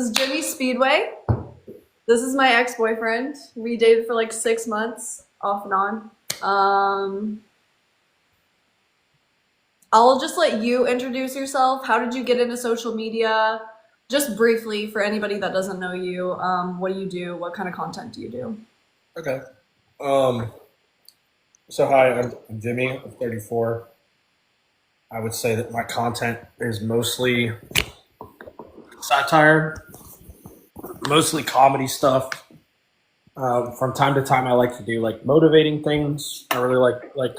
is Jimmy Speedway. This is my ex-boyfriend. We dated for like 6 months, off and on. I'll just let you introduce yourself. How did you get into social media? Just briefly for anybody that doesn't know you. What do you do? What kind of content do you do? Okay. Um, so hi, I'm Jimmy. I'm 34. I would say that my content is mostly satire, mostly comedy stuff. From time to time, I like to do like motivating things. I really like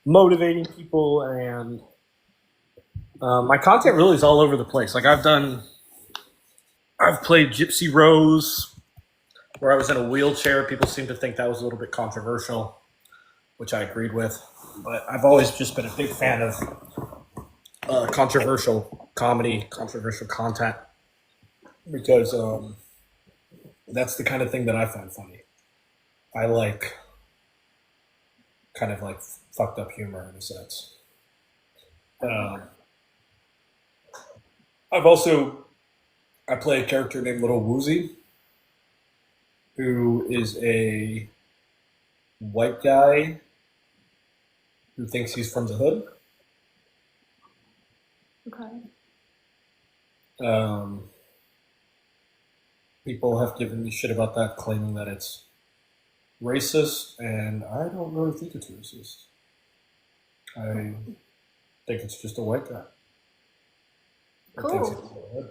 motivating people, and my content really is all over the place. I've played Gypsy Rose, where I was in a wheelchair. People seem to think that was a little bit controversial, which I agreed with. But I've always just been a big fan of controversial comedy, controversial content, because that's the kind of thing that I find funny. I like kind of like fucked up humor in a sense. Um, I've also I play a character named Little Woozy, who is a white guy who thinks he's from the hood. Okay. Um, People have given me shit about that, claiming that it's racist, and I don't really think it's racist. I think it's just a white guy that thinks he's from Cool. the hood.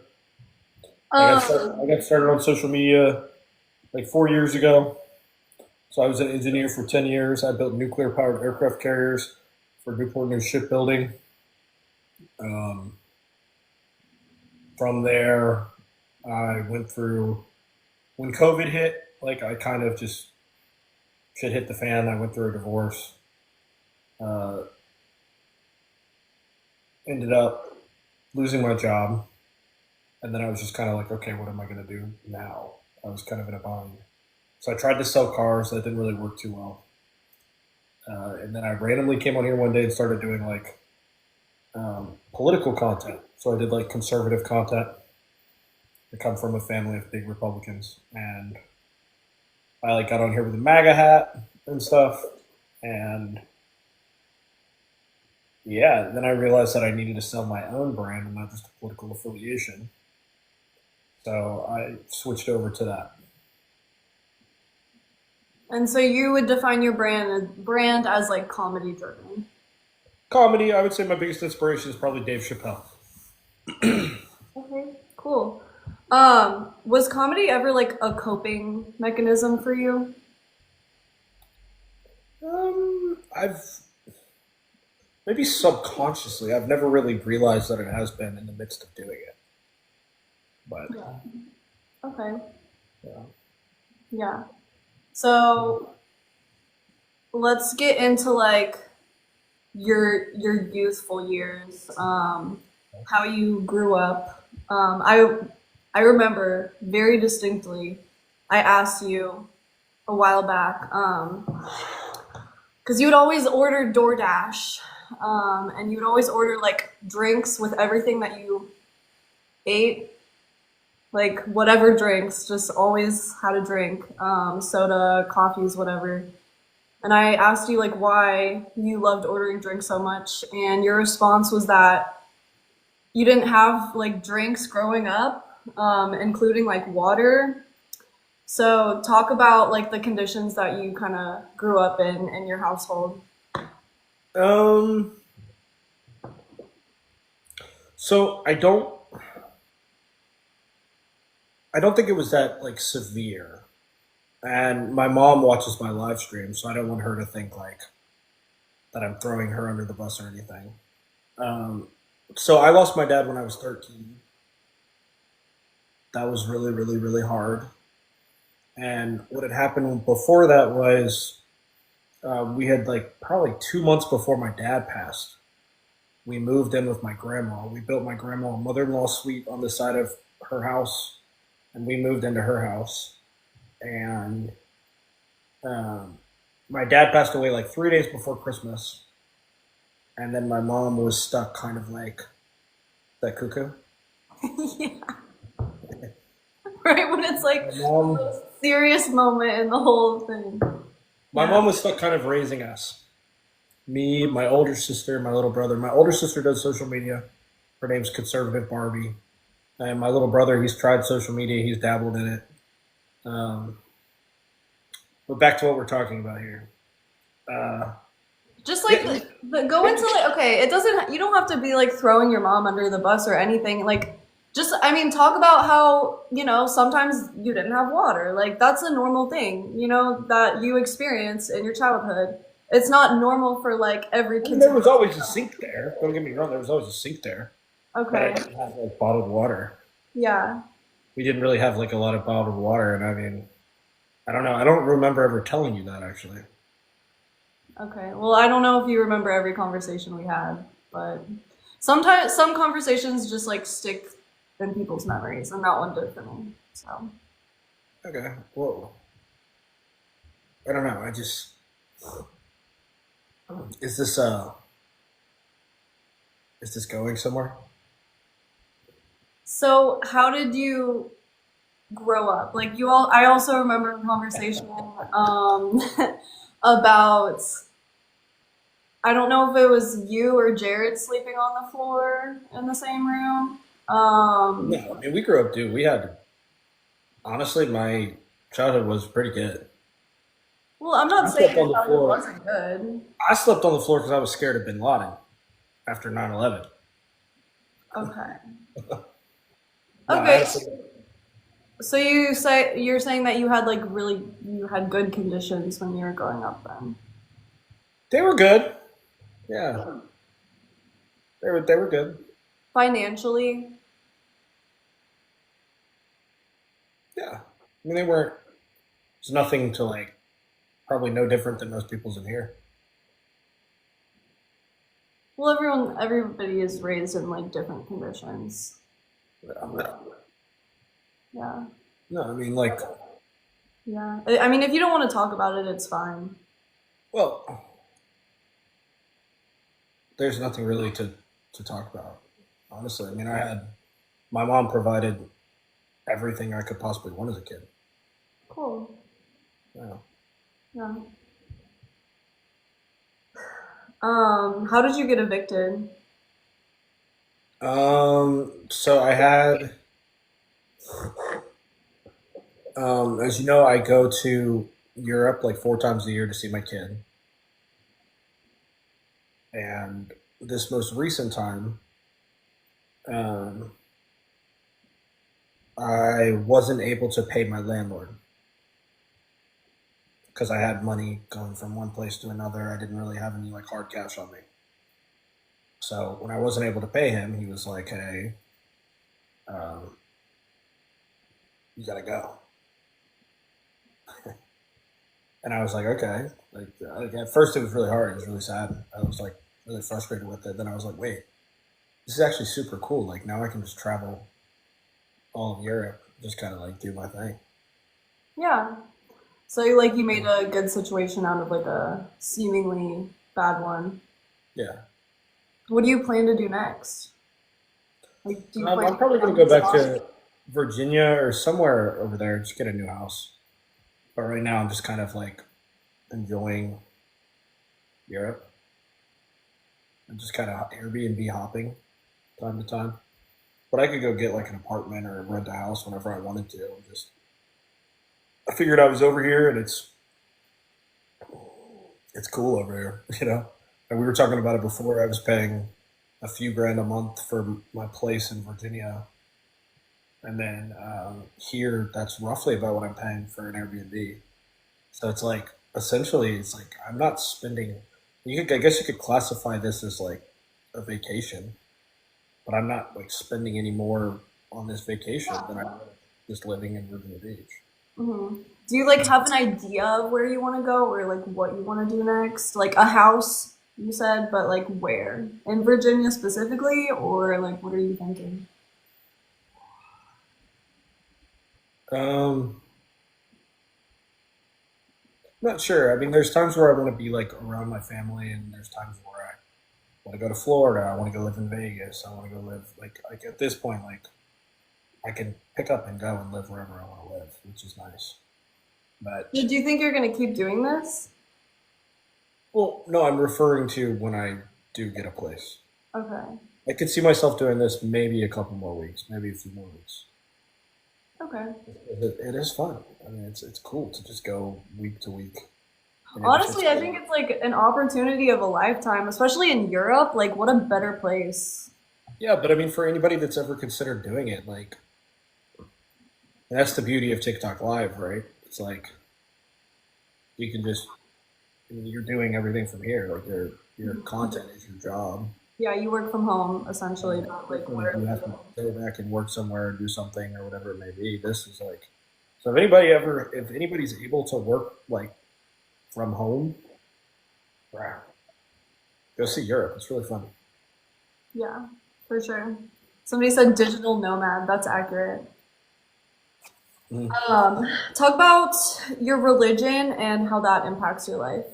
Um, I got started on social media like 4 years ago. So I was an engineer for 10 years. I built nuclear powered aircraft carriers for Newport News Shipbuilding. Um, from there, I went through when COVID hit. Like I kind of just shit hit the fan. I went through a divorce. Uh, Ended up losing my job, and then I was just kind of like, okay, what am I going to do now? I was kind of in a bind. So I tried to sell cars. That didn't really work too well. And then I randomly came on here one day and started doing like political content. So I did like conservative content. I come from a family of big Republicans, and I like got on here with a MAGA hat and stuff. And yeah, then I realized that I needed to sell my own brand and not just a political affiliation. So I switched over to that. and so you would define your brand as like comedy driven. Comedy, I would say my biggest inspiration is probably Dave Chappelle. Okay, cool. Was comedy ever like a coping mechanism for you? I've maybe subconsciously, I've never really realized that it has been in the midst of doing it. But Yeah. Okay. yeah. Yeah. So let's get into like your youthful years. How you grew up. I remember very distinctly. I asked you a while back because you would always order DoorDash, and you would always order like drinks with everything that you ate, like whatever drinks, just always had a drink, soda, coffees, whatever. And I asked you like why you loved ordering drinks so much, and your response was that you didn't have like drinks growing up, including like water. So talk about like the conditions that you kind of grew up in your household. Um. So I don't think it was that like severe. And my mom watches my live stream, so I don't want her to think like that I'm throwing her under the bus or anything. Um. So I lost my dad when I was 13. That was really, really, really hard. And what had happened before that was we had like probably 2 months before my dad passed. We moved in with my grandma. We built my grandma a mother-in-law suite on the side of her house, and we moved into her house. And um, my dad passed away like 3 days before Christmas, and then my mom was stuck, kind of like that cuckoo. Yeah. right when it's like My the mom, most serious moment in the whole thing. my Yeah. mom was still kind of raising us. Me, my older sister, my little brother. My older sister does social media. Her name's Conservative Barbie. And my little brother, he's tried social media. He's dabbled in it. Um, but back to what we're talking about here. Uh, Just like yeah, go into like okay, it doesn't you don't have to be like throwing your mom under the bus or anything. Like just I mean talk about how, sometimes you didn't have water. Like that's a normal thing, that you experience in your childhood. It's not normal for like every I mean, kid to there was grow always a up. sink there. Don't get me wrong. There was always a sink there, but I Okay. didn't have like bottled water. Yeah. We didn't really have like a lot of bottled water, and I mean, I don't know. I don't remember ever telling you that actually. Okay. Well, I don't know if you remember every conversation we had, but sometimes some conversations just like stick in people's memories, and that one did for me. So, Okay. Well, I don't know. I just is this is this going somewhere? how did you grow up? Like I also remember a conversation about I don't know if it was you or Jared sleeping on the floor in the same room. No, I mean we grew up, dude. We had honestly, my childhood was pretty good. Well, I'm not I saying slept your on the childhood floor. wasn't good. I slept on the floor because I was scared of Bin Laden after 9/11. Okay. No, I Okay. had a pretty, So you're saying that you had good conditions when you were growing up then. they were good. Yeah, they were good. Financially, Yeah, I mean they weren't. It's nothing to like. Probably no different than most people's in here. well everybody is raised in like different conditions. Yeah. Yeah. No, I mean like, Yeah. I mean if you don't want to talk about it, it's fine. well, there's nothing really to talk about. Honestly, I mean, I had my mom provided everything I could possibly want as a kid. Cool. Yeah. Yeah. How did you get evicted? So I had, as you know, I go to Europe like 4 times a year to see my kid, and this most recent time, um, I wasn't able to pay my landlord because I had money going from one place to another. I didn't really have any like hard cash on me. So when I wasn't able to pay him, he was like, "Hey, um, you gotta go." And I was like, "Okay." Like at first, it was really hard. It was really sad. I was like really frustrated with it. Then I was like, "Wait, this is actually super cool. Like now I can just travel all of Europe, just kind of like do my thing." Yeah. So you made a good situation out of like a seemingly bad one. Yeah, What do you plan to do next? Like do you plan I'm to probably get gonna on go this back off? to Virginia or somewhere over there, just get a new house. But right now, I'm just kind of like enjoying Europe and just kind of Airbnb hopping time to time. But I could go get like an apartment or rent a house whenever I wanted to. Just I figured I was over here and it's cool over here, you know. And we were talking about it before. I was paying a few grand a month for my place in Virginia, and then here that's roughly about what I'm paying for an Airbnb. So it's like essentially it's like I'm not spending. I guess you could classify this as like a vacation, but I'm not like spending any more on this vacation than I would just living in Virginia Beach. Hmm. Do you have an idea of where you want to go or like what you want to do next? Like a house, you said, but like where? In Virginia specifically, or like what are you thinking? Um, Not sure. I mean, there's times where I want to be like around my family, and there's times where I want to go to Florida. I want to go live in Vegas. I want to go live like at this point, like I can pick up and go and live wherever I want to live, which is nice. But Do you think you're gonna keep doing this? well, no, I'm referring to when I do get a place. Okay. I could see myself doing this maybe a couple more weeks, maybe a few more weeks. Okay. It is fun. I mean, it's cool to just go week to week, and it just Honestly, I think it's like an opportunity of a lifetime, especially in Europe. Like, what a better place. yeah. But I mean, for anybody that's ever considered doing it, like that's the beauty of TikTok Live, right? It's like you can just I mean, you're doing everything from here. Like your content is your job. Yeah, you work from home essentially, not like Different if where. you have to go back and work somewhere and do something or whatever it may be. This is like so if anybody's able to work like from home, wow, go see Europe. It's really fun. Yeah, for sure. Somebody said digital nomad. That's accurate. Mhm. Talk about your religion and how that impacts your life.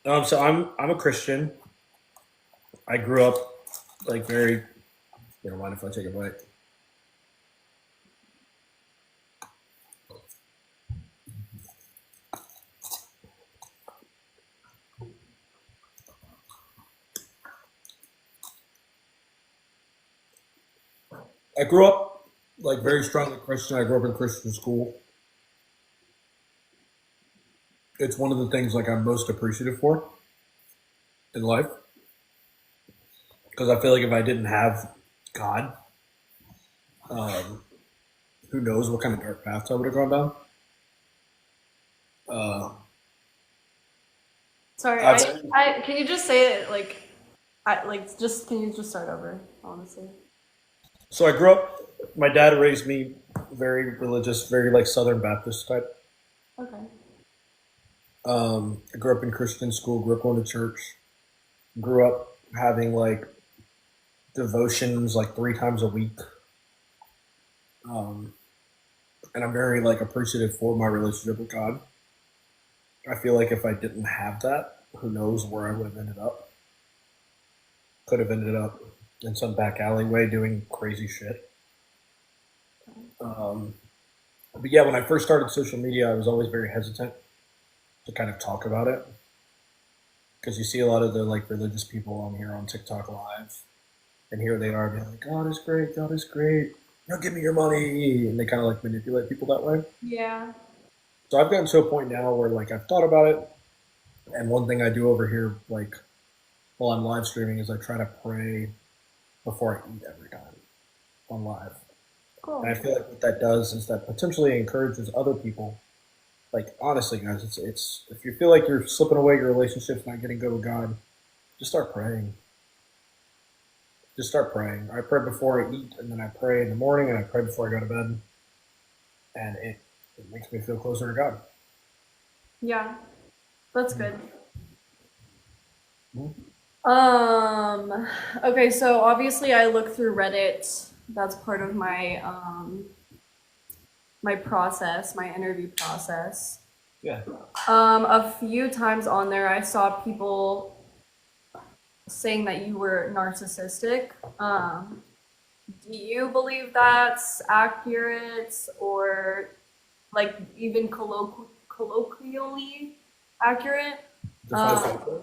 So I'm a Christian. I grew up like very. You don't mind if I take a bite? I grew up like very strongly Christian. I grew up in Christian school. It's one of the things like I'm most appreciative for in life because I feel like if I didn't have God, um, who knows what kind of dark paths I would have gone down. Uh, Sorry, I've, I can you just say it just can you just start over, honestly? so I grew up. My dad raised me very religious, very like Southern Baptist type. Okay. I grew up in Christian school. Grew up going to church. Grew up having like devotions like 3 times a week. Um, and I'm very like appreciative for my relationship with God. I feel like if I didn't have that, who knows where I would have ended up? Could have ended up in some back alleyway doing crazy shit. Um, but yeah, when I first started social media, I was always very hesitant to kind of talk about it because you see a lot of the like religious people on here on TikTok Live, and here they are being like, "God is great, God is great, give me your money," and they kind of like manipulate people that way. Yeah. So I've gotten to a point now where like I've thought about it, and one thing I do over here, like while I'm live streaming, is I try to pray before I eat every time on live. And I Cool. feel like what that does is that potentially encourages other people. Like honestly, guys, it's if you feel like you're slipping away, your relationship's not getting good with God, just start praying. Just start praying. I pray before I eat, and then I pray in the morning, and I pray before I go to bed, and it makes me feel closer to God. Yeah, that's good. Mhm. Um, okay, so obviously I look through Reddit. That's part of my process, my interview process. Yeah. A few times on there I saw people saying that you were narcissistic. Do you believe that's accurate or like even colloquially accurate? Define Um,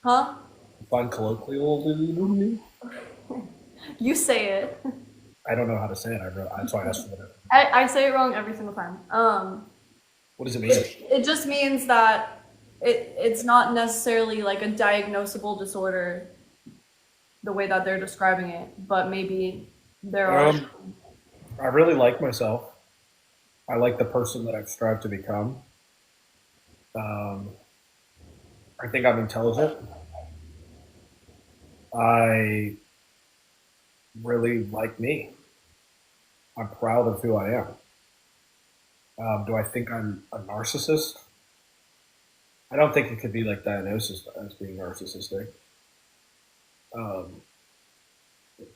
huh? define colloquial. You say it. I don't know how to say it. That's why I asked for that. I say it wrong every single time. What does it mean? It just means that it's not necessarily like a diagnosable disorder the way that they're describing it, but maybe there are. Um, I really like myself. I like the person that I've strived to become. Um, I think I'm intelligent. I really like me. I'm proud of who I am. Do I think I'm a narcissist? I don't think it could be like diagnosis as being narcissistic. Um,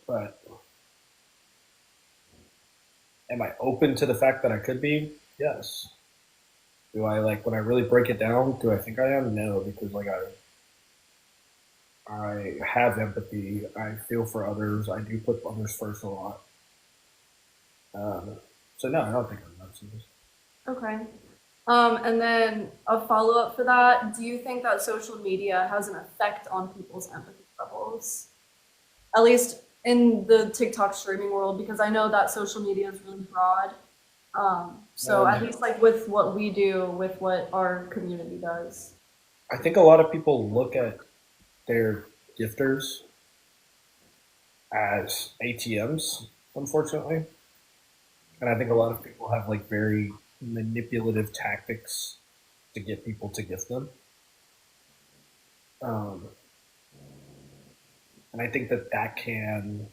but am I open to the fact that I could be? Yes. Do I like when I really break it down? Do I think I am? No, because like I have empathy. I feel for others. I do put others first a lot. Um, so no, I don't think I'm narcissist. Okay. And then a follow up for that, do you think that social media has an effect on people's empathy levels? At least in the TikTok streaming world, because I know that social media is really broad. So at Um, least like with what we do, with what our community does. I think a lot of people look at their gifters as ATMs, unfortunately, and I think a lot of people have like very manipulative tactics to get people to gift them. Um, and I think that that can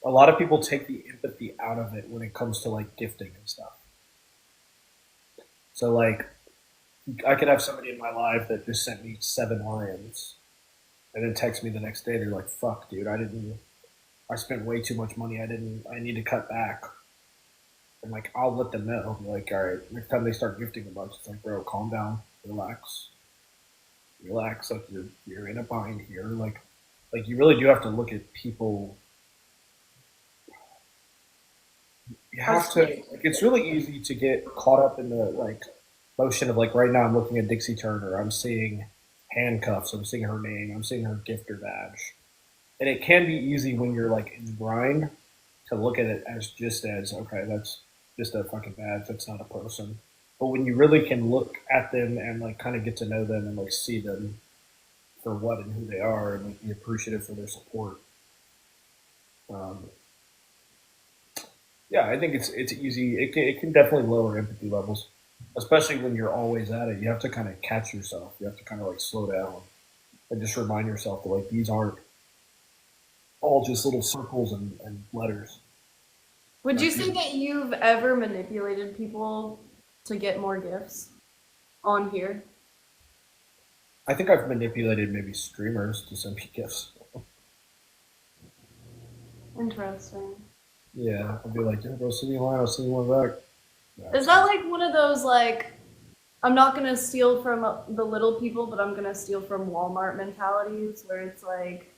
a lot of people take the empathy out of it when it comes to like gifting and stuff. So like I could have somebody in my life that just sent me 7 lions and then text me the next day. They're like, "Fuck, dude, I spent way too much money. I need to cut back." And like I'll let them know. Be like, all right, next time they start gifting a bunch, it's like, bro, calm down, relax, relax. Like you're in a bind here. Like you really do have to look at people. You have to. Like, it's really easy to get caught up in the like motion of like right now. I'm looking at Dixie Turner. I'm seeing handcuffs. I'm seeing her name. I'm seeing her gifter badge. And it can be easy when you're like in the grind to look at it as just as okay, that's just a fucking badge. That's not a person. But when you really can look at them and like kind of get to know them and like see them for what and who they are and like, be appreciative for their support. Um, yeah, I think it's easy. It can definitely lower empathy levels, especially when you're always at it. You have to kind of catch yourself. You have to kind of like slow down and just remind yourself that like these aren't all just little circles and letters. Would you Like say that you've ever manipulated people to get more gifts on here? I think I've manipulated maybe streamers to send me gifts. Interesting. Yeah, I'll be like, yeah, bro, send me a line. I'll send you one back. Yeah, Is that like one of those like I'm not gonna steal from the little people, but I'm gonna steal from Walmart mentalities, where it's like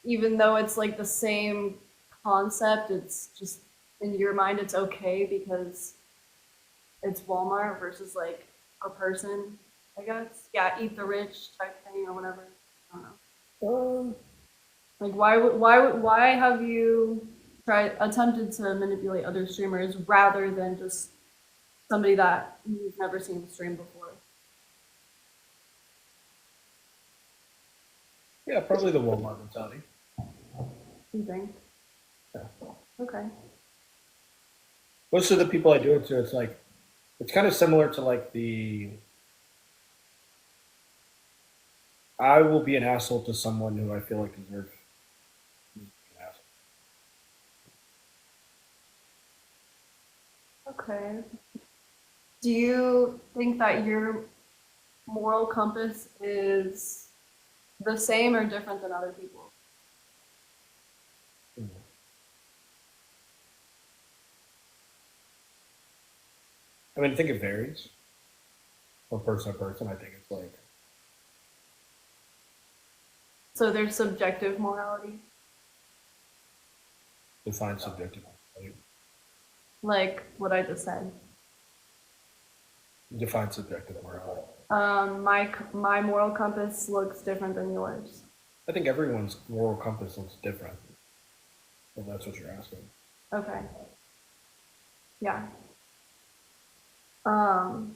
even though it's like the same concept, it's just in your mind it's okay because it's Walmart versus like a person, I guess. Yeah, eat the rich type thing or whatever. I don't know. um, Like why have you tried attempted to manipulate other streamers rather than just somebody that you've never seen stream before? yeah, probably the Walmart mentality. You think? Yeah. Okay. Most of the people I do it to, it's like it's kind of similar to like the I will be an asshole to someone who I feel like deserves me to be an Okay. Do you think that your moral compass is the same or different than other people? asshole. I mean, I think it varies from person to person. I think it's like So there's subjective morality, define subjective. Like, like what I just said. define subjective morality. My moral compass looks different than yours. I think everyone's moral compass looks different. If that's what you're asking. Okay. Yeah. Um,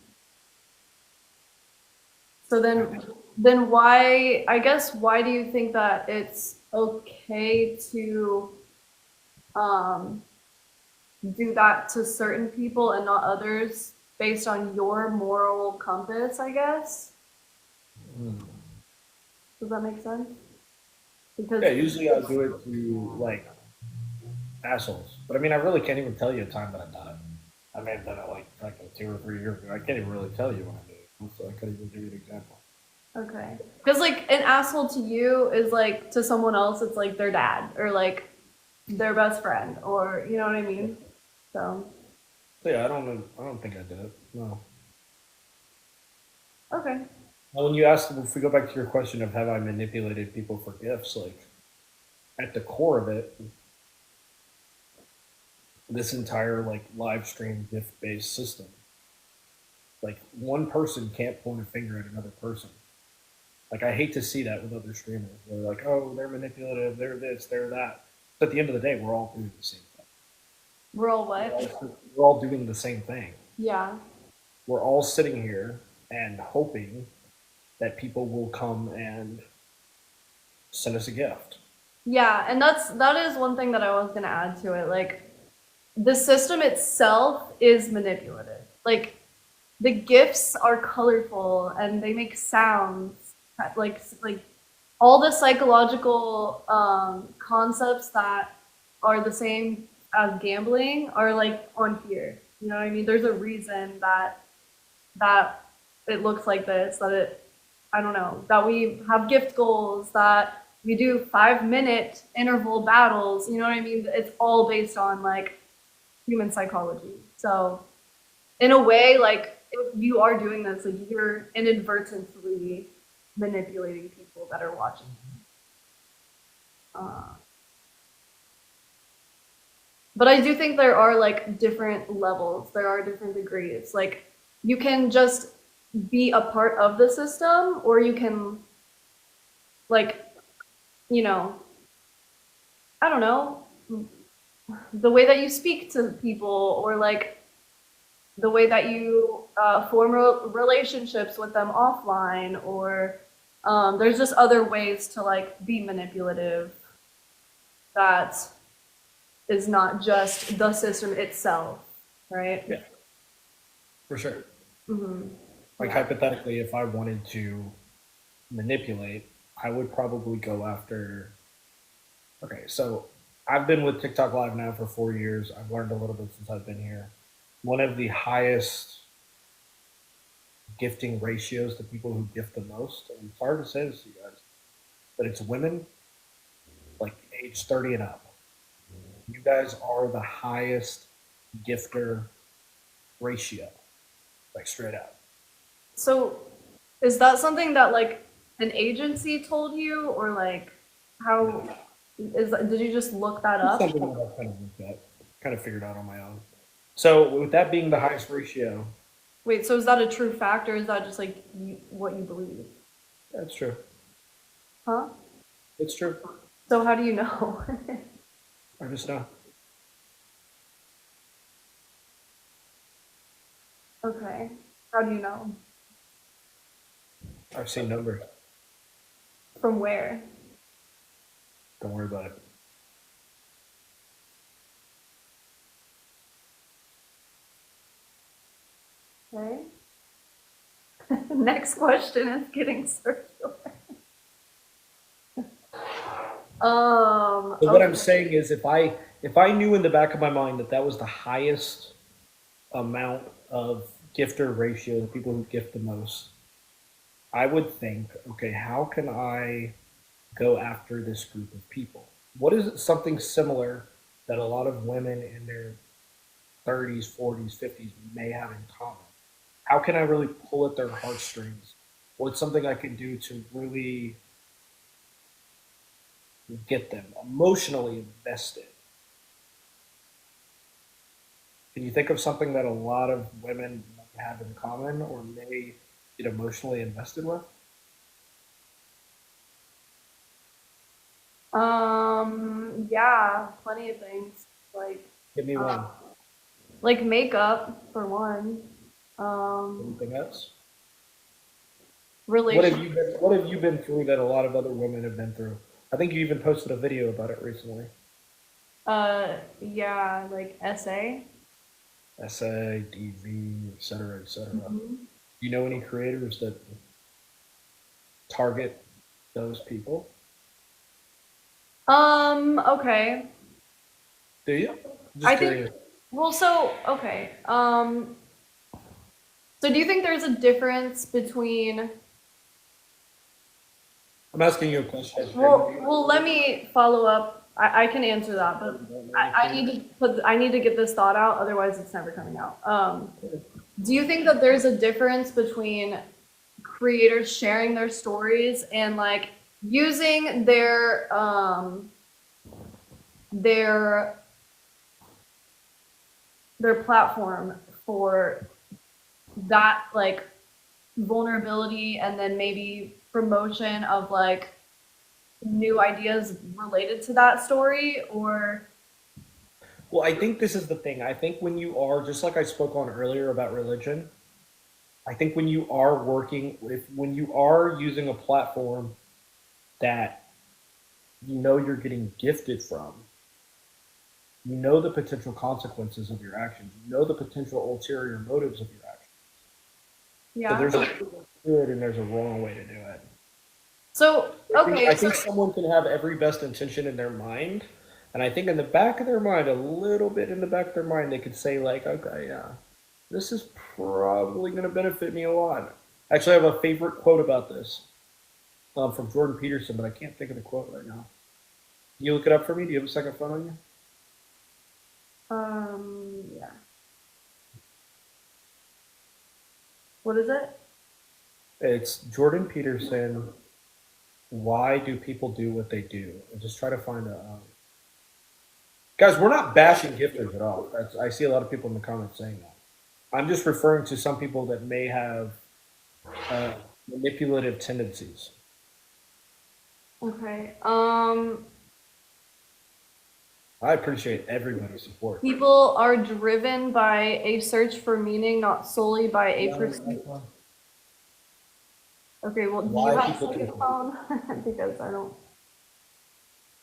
so then why I guess why do you think that it's okay to um do that to certain people and not others based on your moral compass, I guess? Hmm. Does that make sense? Yeah, Because usually I'll do it to like assholes. But I mean, I really can't even tell you a time that I've done it. I may have done it like 2 or 3 years ago. I can't even really tell you when I did it. So I couldn't even give you an example. okay. Because like an asshole to you is like to someone else it's like their dad or like their best friend or you know what I mean? So So yeah, I don't know. I don't think I did it. No. okay. Now, when you ask, if we go back to your question of have I manipulated people for gifts, like at the core of it, this entire like live stream gift based system. Like one person can't point a finger at another person. Like I hate to see that with other streamers. They're like, oh, they're manipulative, they're this, they're that. But at the end of the day, we're all doing the same thing. We're all We're what? all, we're all doing the same thing. Yeah. We're all sitting here and hoping that people will come and send us a gift. Yeah, and that is one thing that I was gonna add to it. Like the system itself is manipulative. Like the gifts are colorful and they make sounds. Like all the psychological concepts that are the same as gambling are like on here. You know what I mean? There's a reason that it looks like this. That it, I don't know. That we have gift goals. That we do 5 minute interval battles. You know what I mean? It's all based on like human psychology. So in a way, like if you are doing this, like you're inadvertently manipulating people that are watching. Uh, but I do think there are like different levels. There are different degrees. Like you can just be a part of the system, or you can like, you know, I don't know, the way that you speak to people, or like the way that you form relationships with them offline, or there's just other ways to like be manipulative that is not just the system itself, right? Yeah, for sure. Mm-hmm. Like Yeah. hypothetically, if I wanted to manipulate, I would probably go after. Okay, so I've been with TikTok Live now for 4 years. I've learned a little bit since I've been here. One of the highest gifting ratios to people who gift the most, and it's hard to say this to you guys, but it's women like age 30 and up. You guys are the highest gifter ratio, like straight up. So is that something that like an agency told you, or like how did you just look that It's up? something that I've kind of looked at, kind of figured out on my own. So with that being the highest ratio, Wait, so is that a true fact, or is that just like what you believe? that's true. Huh? It's true. So how do you know? I just know. Okay. How do you know? I've seen numbers. From where? Don't worry about it. Okay. Next question is getting circular. So what I'm saying is, if I knew in the back of my mind that that was the highest amount of gifter ratio, the people who gift the most, I would think, okay, how can I go after this group of people? What is something similar that a lot of women in their 30s, 40s, 50s may have in common? How can I really pull at their heartstrings? What's something I can do to really get them emotionally invested? Can you think of something that a lot of women might have in common or may get emotionally invested with? Yeah, plenty of things. Like Give me one. like makeup for one. Um, Anything else? relation What have you been through that a lot of other women have been through? I think you even posted a video about it recently. yeah, like essay. SA, DV, etc., etc. Mm-hmm. Do you know any creators that target those people? Okay. Do you? I Just think curious. well so okay. So do you think there's a difference between I'm asking you a question. well let me follow up. I can answer that, but I need to get this thought out, otherwise it's never coming out. Do you think that there's a difference between creators sharing their stories and like using their their platform for that like vulnerability and then maybe promotion of like new ideas related to that story or Well, I think this is the thing. I think when you are, just like I spoke on earlier about religion, I think when you are working, when you are using a platform that you know you're getting gifted from, you know the potential consequences of your actions, you know the potential ulterior motives of your actions. So yeah. there's a good and there's a wrong way to do it. So okay, I so think someone can have every best intention in their mind, and I think in the back of their mind, a little bit in the back of their mind, they could say like, okay, yeah, this is probably going to benefit me a lot. Actually, I have a favorite quote about this from Jordan Peterson, but I can't think of the quote right now. Can you look it up for me? Do you have a second phone on you? yeah. What is it? It's Jordan Peterson. Why do people do what they do? And just try to find a. Guys, we're not bashing gifters at all. I see a lot of people in the comments saying that. I'm just referring to some people that may have uh, manipulative tendencies. Okay. I appreciate everybody's support. People are driven by a search for meaning, not solely by a pursuit. Okay, well, do you Why have a people do second things. phone? Because I don't.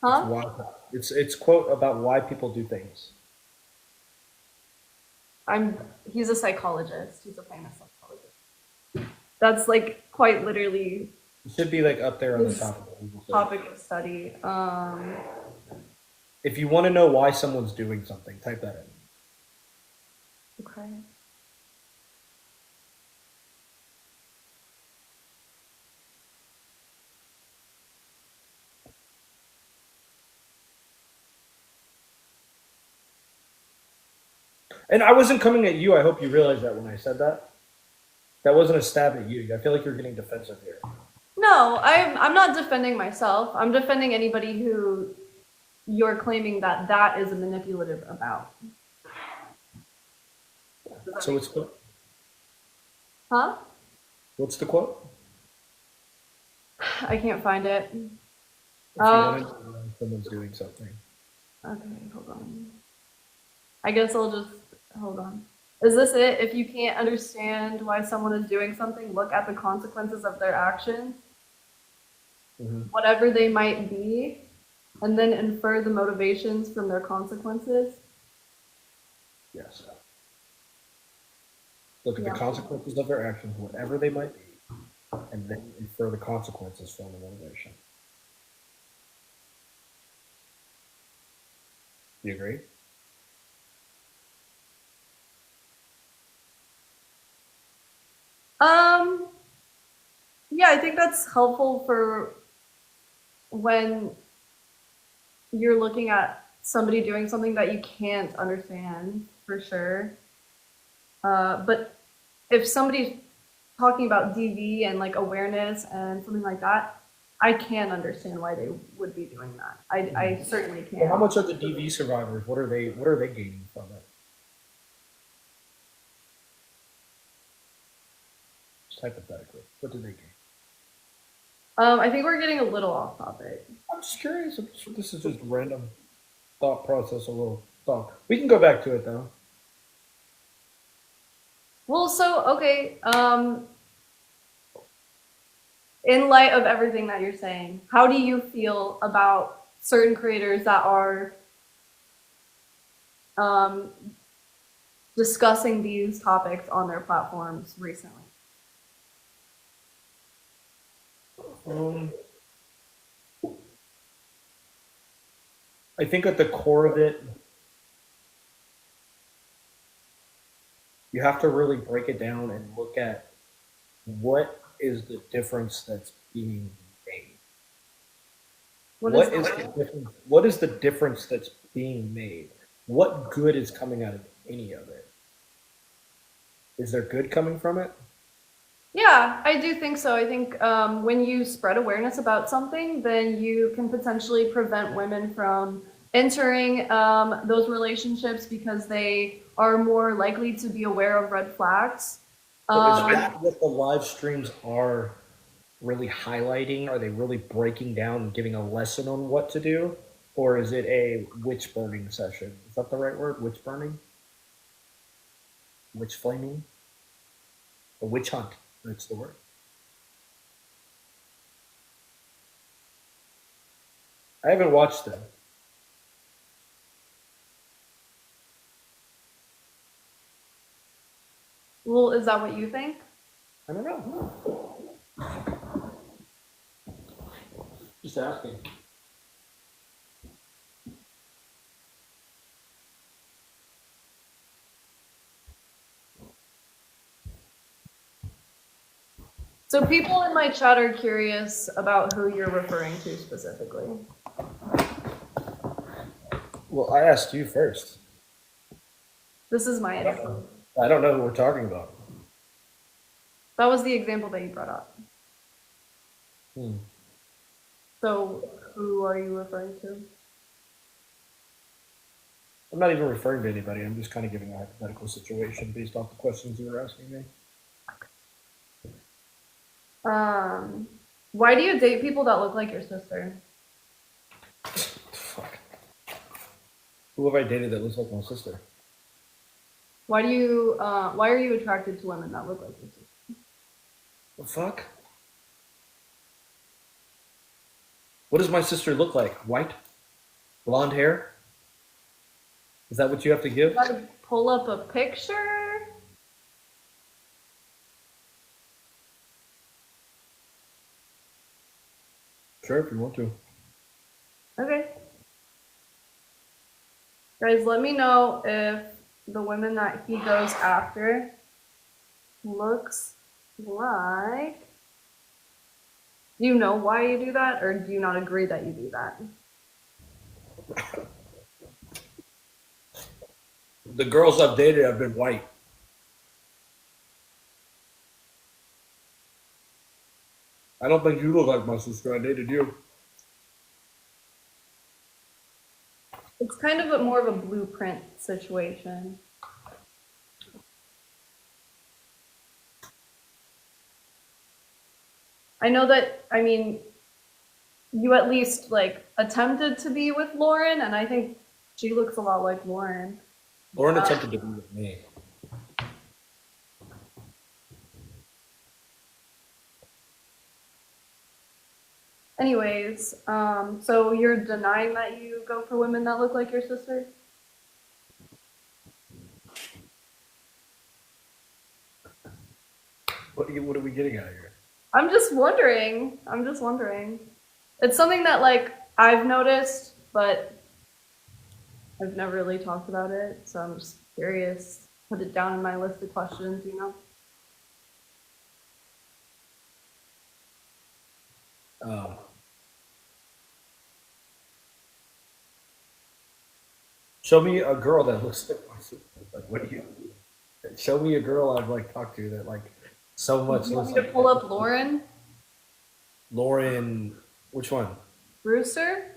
It's Huh? why it's quote about why people do things. I'm. He's a psychologist. He's a famous psychologist. That's like quite literally It should be like up there on the his top of the Google search. topic of study. If you want to know why someone's doing something, type that in. Okay. And I wasn't coming at you. I hope you realize that when I said that. That wasn't a stab at you. I feel like you're getting defensive here. No, I'm not defending myself. I'm defending anybody who you're claiming that that is a manipulative about. So Huh? what's the quote? I can't find it. If you want to know why someone's doing something. Okay, hold on. I guess I'll just hold on. Is this it? If you can't understand why someone is doing something, look at the consequences of their actions, whatever they might be, and then infer the motivations from their consequences. Yes. Look at the consequences of their actions, whatever they might be, and then infer the consequences from the motivation. You agree? Um, yeah, I think that's helpful for when you're looking at somebody doing something that you can't understand for sure. But if somebody's talking about DV and like awareness and something like that, I can understand why they would be doing that. I certainly can. Well, how much are the DV survivors? What are they gaining from it? Just hypothetically, what do they gain? I think we're getting a little off topic. I'm just curious. This is just random thought process, a little thought. We can go back to it though. Well, so okay. In light of everything that you're saying, how do you feel about certain creators that are discussing these topics on their platforms recently? I think at the core of it, you have to really break it down and look at what is the difference that's being made. What is the difference that's being made? What good is coming out of any of it? Is there good coming from it? Yeah, I do think so. I think when you spread awareness about something, then you can potentially prevent women from entering those relationships because they are more likely to be aware of red flags. So is Um, that what the live streams are really highlighting? Are they really breaking down and giving a lesson on what to do? Or is it a witch burning session? Is that the right word? Witch burning? Witch flaming? A witch hunt. That's the word. I haven't watched them. well, is that what you think? I don't know. Just asking. So people in my chat are curious about who you're referring to specifically. Well, I asked you first. This is my info. I don't know who we're talking about. That was the example that you brought up. Hmm. So who are you referring to? I'm not even referring to anybody. I'm just kind of giving a hypothetical situation based off the questions you were asking me. Why do you date people that look like your sister? Fuck. Who have I dated that looks like my sister? Why are you attracted to women that look like your sister? The fuck? What does my sister look like? White? Blonde hair? Is that what you have to give? You gotta pull up a picture. Sure, if you want to. Okay. Guys, let me know if the women that he goes after looks like. Do you know why you do that, or do you not agree that you do that? The girls I've dated have been white. I don't think you look like my sister. I dated you. It's kind of more of a blueprint situation. I know that, I mean, you at least like attempted to be with Lauren, and I think she looks a lot like Lauren. Lauren attempted to be with me. Anyways, so you're denying that you go for women that look like your sister? What are we getting at here? I'm just wondering. It's something that like I've noticed, but I've never really talked about it, so I'm just curious. Put it down in my list of questions, you know? Show me a girl that looks like my sister. Like, what do you? Show me a girl I've like talked to that like so much. You want Looks me to like pull up Lauren Lauren. Which one? Brewster?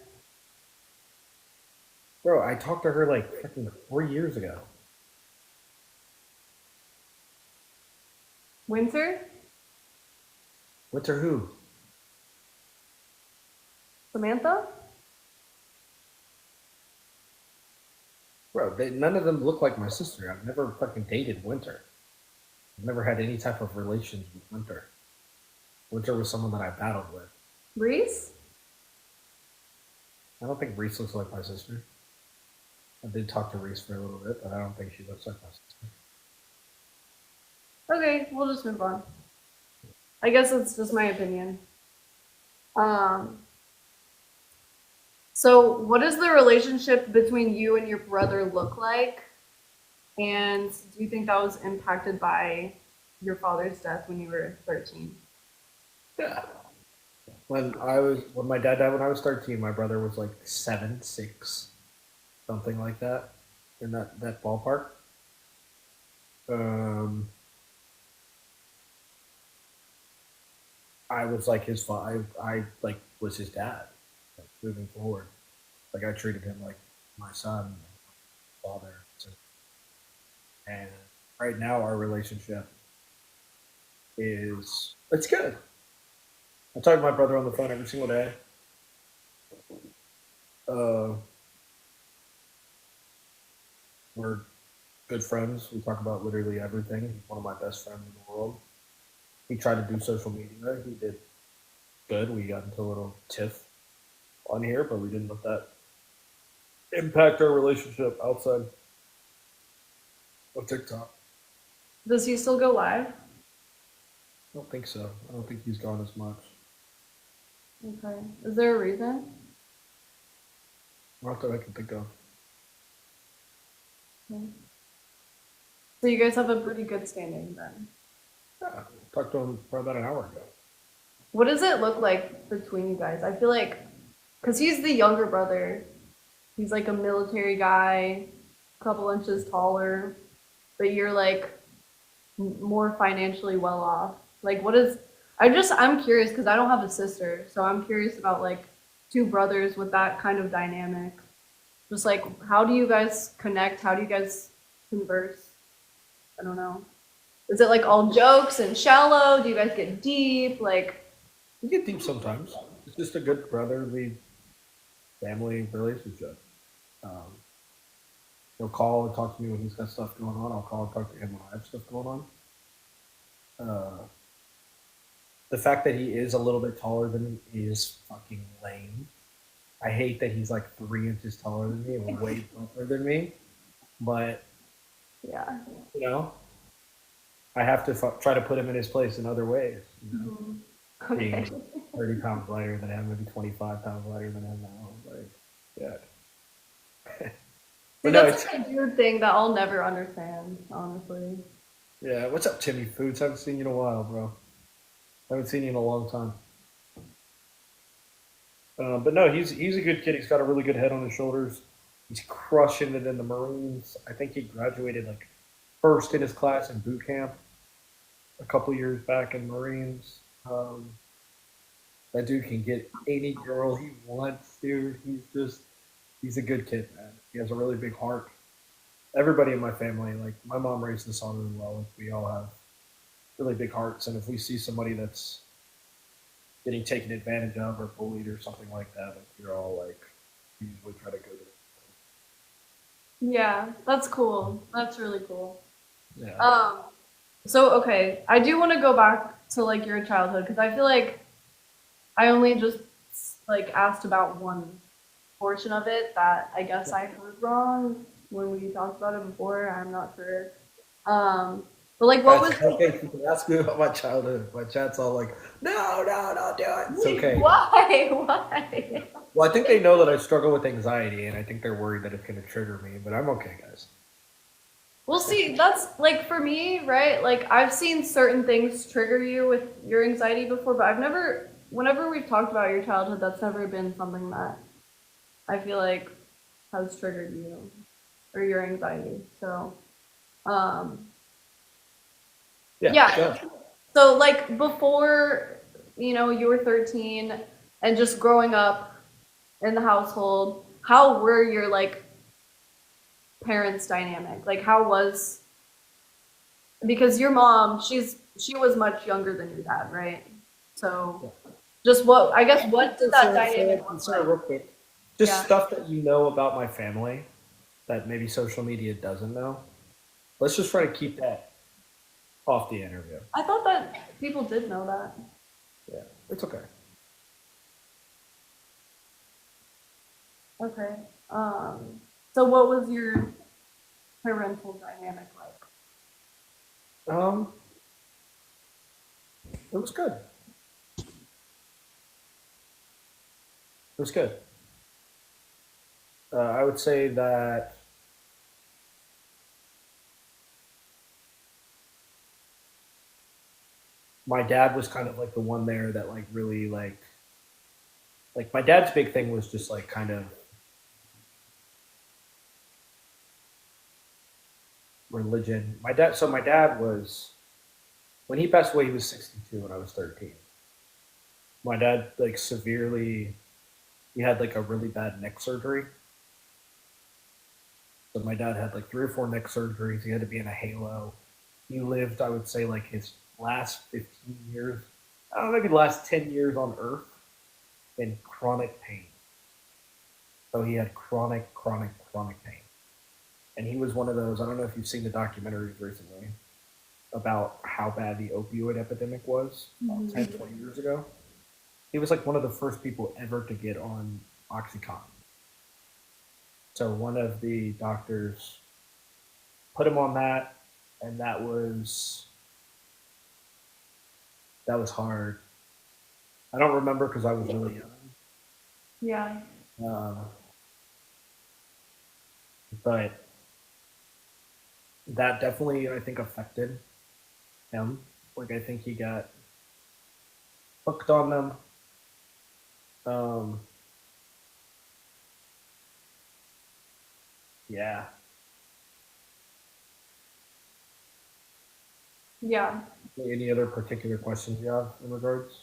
Bro, I talked to her like freaking 4 years ago. Winter? What's her who? Samantha? Bro, none of them look like my sister. I've never fucking dated Winter. I've never had any type of relations with Winter. Winter was someone that I battled with. Reese? I don't think Reese looks like my sister. I did talk to Reese for a little bit, but I don't think she looks like my sister. Okay, we'll just move on. I guess it's just my opinion. So what does the relationship between you and your brother look like? And do you think that was impacted by your father's death when you were 13? Yeah. When my dad died when I was 13, my brother was like 7, 6, something like that, in that ballpark. I was like I like was his dad, like, moving forward. Like I treated him like my son, father, and right now our relationship is it's good. I talk to my brother on the phone every single day. Uh, we're good friends. We talk about literally everything. He's one of my best friends in the world. He tried to do social media. He did good. We got into a little tiff on here, but we didn't let that impact our relationship outside of TikTok. Does he still go live? I don't think so. I don't think he's gone as much. Okay. Is there a reason? Not that I can think of. Okay. So you guys have a pretty good standing then. Yeah, I talked to him probably about an hour ago. What does it look like between you guys? I feel like, because he's the younger brother, he's like a military guy, a couple inches taller, but you're like more financially well off. Like, what is, I'm curious because I don't have a sister, so I'm curious about like two brothers with that kind of dynamic. Just like, how do you guys connect? How do you guys converse? I don't know. Is it like all jokes and shallow? Do you guys get deep? Like, We get deep sometimes. It's just a good brotherly family relationship. Um, he'll call and talk to me when he's got stuff going on. I'll call and talk to him when I have stuff going on. Uh, the fact that he is a little bit taller than me is fucking lame. I hate that he's like 3 inches taller than me and way taller than me. But, yeah. you know, I have to try to put him in his place in other ways. You know? Mm-hmm. Okay. Being 30 pounds lighter than him, maybe 25 pounds lighter than him now. Like, yeah. See, But no, that's it's, like a weird thing that I'll never understand, honestly. yeah. What's up, Timmy Foods? Haven't seen you in a while, bro. Haven't seen you in a long time. But no, he's a good kid. He's got a really good head on his shoulders. He's crushing it in the Marines. I think he graduated like first in his class in boot camp a couple years back in Marines. That dude can get any girl he wants, dude. He's a good kid, man. He has a really big heart. Everybody in my family, like my mom raised us all really well. Like, we all have really big hearts, and if we see somebody that's getting taken advantage of or bullied or something like that, like we're all like, we usually try to go to them. Yeah, that's cool. That's really cool. Yeah. So okay, I do want to go back to like your childhood because I feel like I only just like asked about one portion of it that I guess I heard wrong when we talked about it before. I'm not sure. But like, what was Guys, okay, you can ask me about my childhood. My chat's all like, no, no, don't do it. It's okay. why? Why? Well, I think they know that I struggle with anxiety, and I think they're worried that it's going to trigger me, but I'm okay, guys. Well, see, that's like for me, right? Like I've seen certain things trigger you with your anxiety before, but I've never, whenever we've talked about your childhood, that's never been something that I feel like has triggered you or your anxiety. So, um, yeah. Yeah. So like before, you were 13 and just growing up in the household, how were your like parents dynamic? Like how was, because your mom, she was much younger than your dad, right? So just what did that dynamic look Sorry, like? real quick. Just Yeah. stuff that you know about my family that maybe social media doesn't know. Let's just try to keep that off the interview. I thought that people did know that. Yeah, it's okay. Okay. So what was your parental dynamic like? It was good. It was good. I would say that my dad was kind of like the one there that like really like my dad's big thing was just like kind of religion. My dad was when he passed away, he was 62 when I was 13. My dad like severely, he had like a really bad neck surgery, So my dad had like 3 or 4 neck surgeries. He had to be in a halo. He lived, I would say, like his last 15 years, I don't know, maybe the last 10 years on Earth in chronic pain. So he had chronic pain. And he was one of those, I don't know if you've seen the documentaries recently about how bad the opioid epidemic was about Mhm. 10, 20 years ago. He was like one of the first people ever to get on Oxycontin. So one of the doctors put him on that, and that was hard. I don't remember because I was really young, Yeah. um, but that definitely I think affected him. Like I think he got hooked on them. Um, yeah. Yeah. Any other particular questions you have in regards?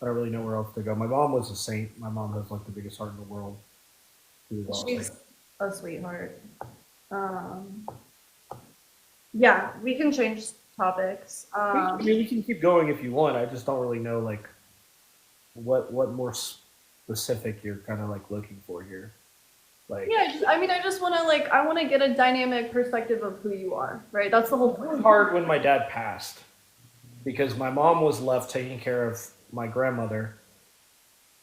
I don't really know where else to go. My mom was a saint. My mom has like the biggest heart in the world. She was awesome. She's a sweetheart. Um, yeah, we can change topics. I mean, we can keep going if you want. I just don't really know like what more specific you're kind of like looking for here. Like Yeah, I mean, I just want to like, I want to get a dynamic perspective of who you are, right? That's the whole it point. was hard when my dad passed because my mom was left taking care of my grandmother,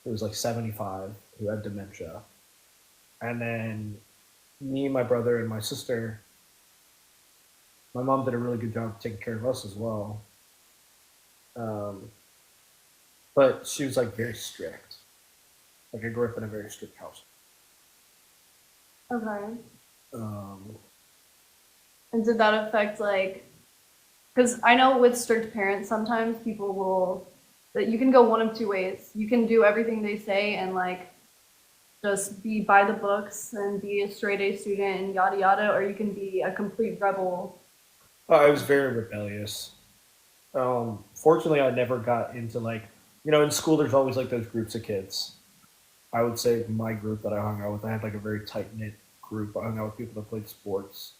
who was like 75, who had dementia, and then me, my brother, and my sister. My mom did a really good job taking care of us as well. Um, but she was like very strict. Like I grew up in a very strict house. Okay. Um, And did that affect like, because I know with strict parents, sometimes people will, that you can go one of two ways. You can do everything they say and like just be by the books and be a straight A student and yada yada, or you can be a complete rebel. I was very rebellious. Fortunately, I never got into like in school. There's always like those groups of kids. I would say my group that I hung out with, I had like a very tight knit group. I hung out with people that played sports.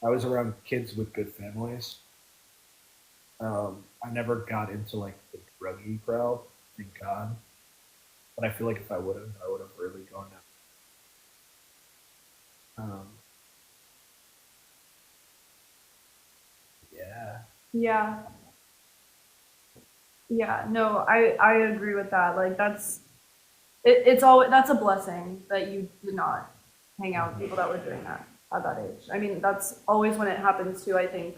I was around kids with good families. I never got into like the druggy crowd, thank God. But I feel like if I would have really gone down. Yeah. Yeah, yeah, no, I agree with that. Like it's always that's a blessing that you did not hang out with people that were doing that at that age. I mean, that's always when it happens too. I think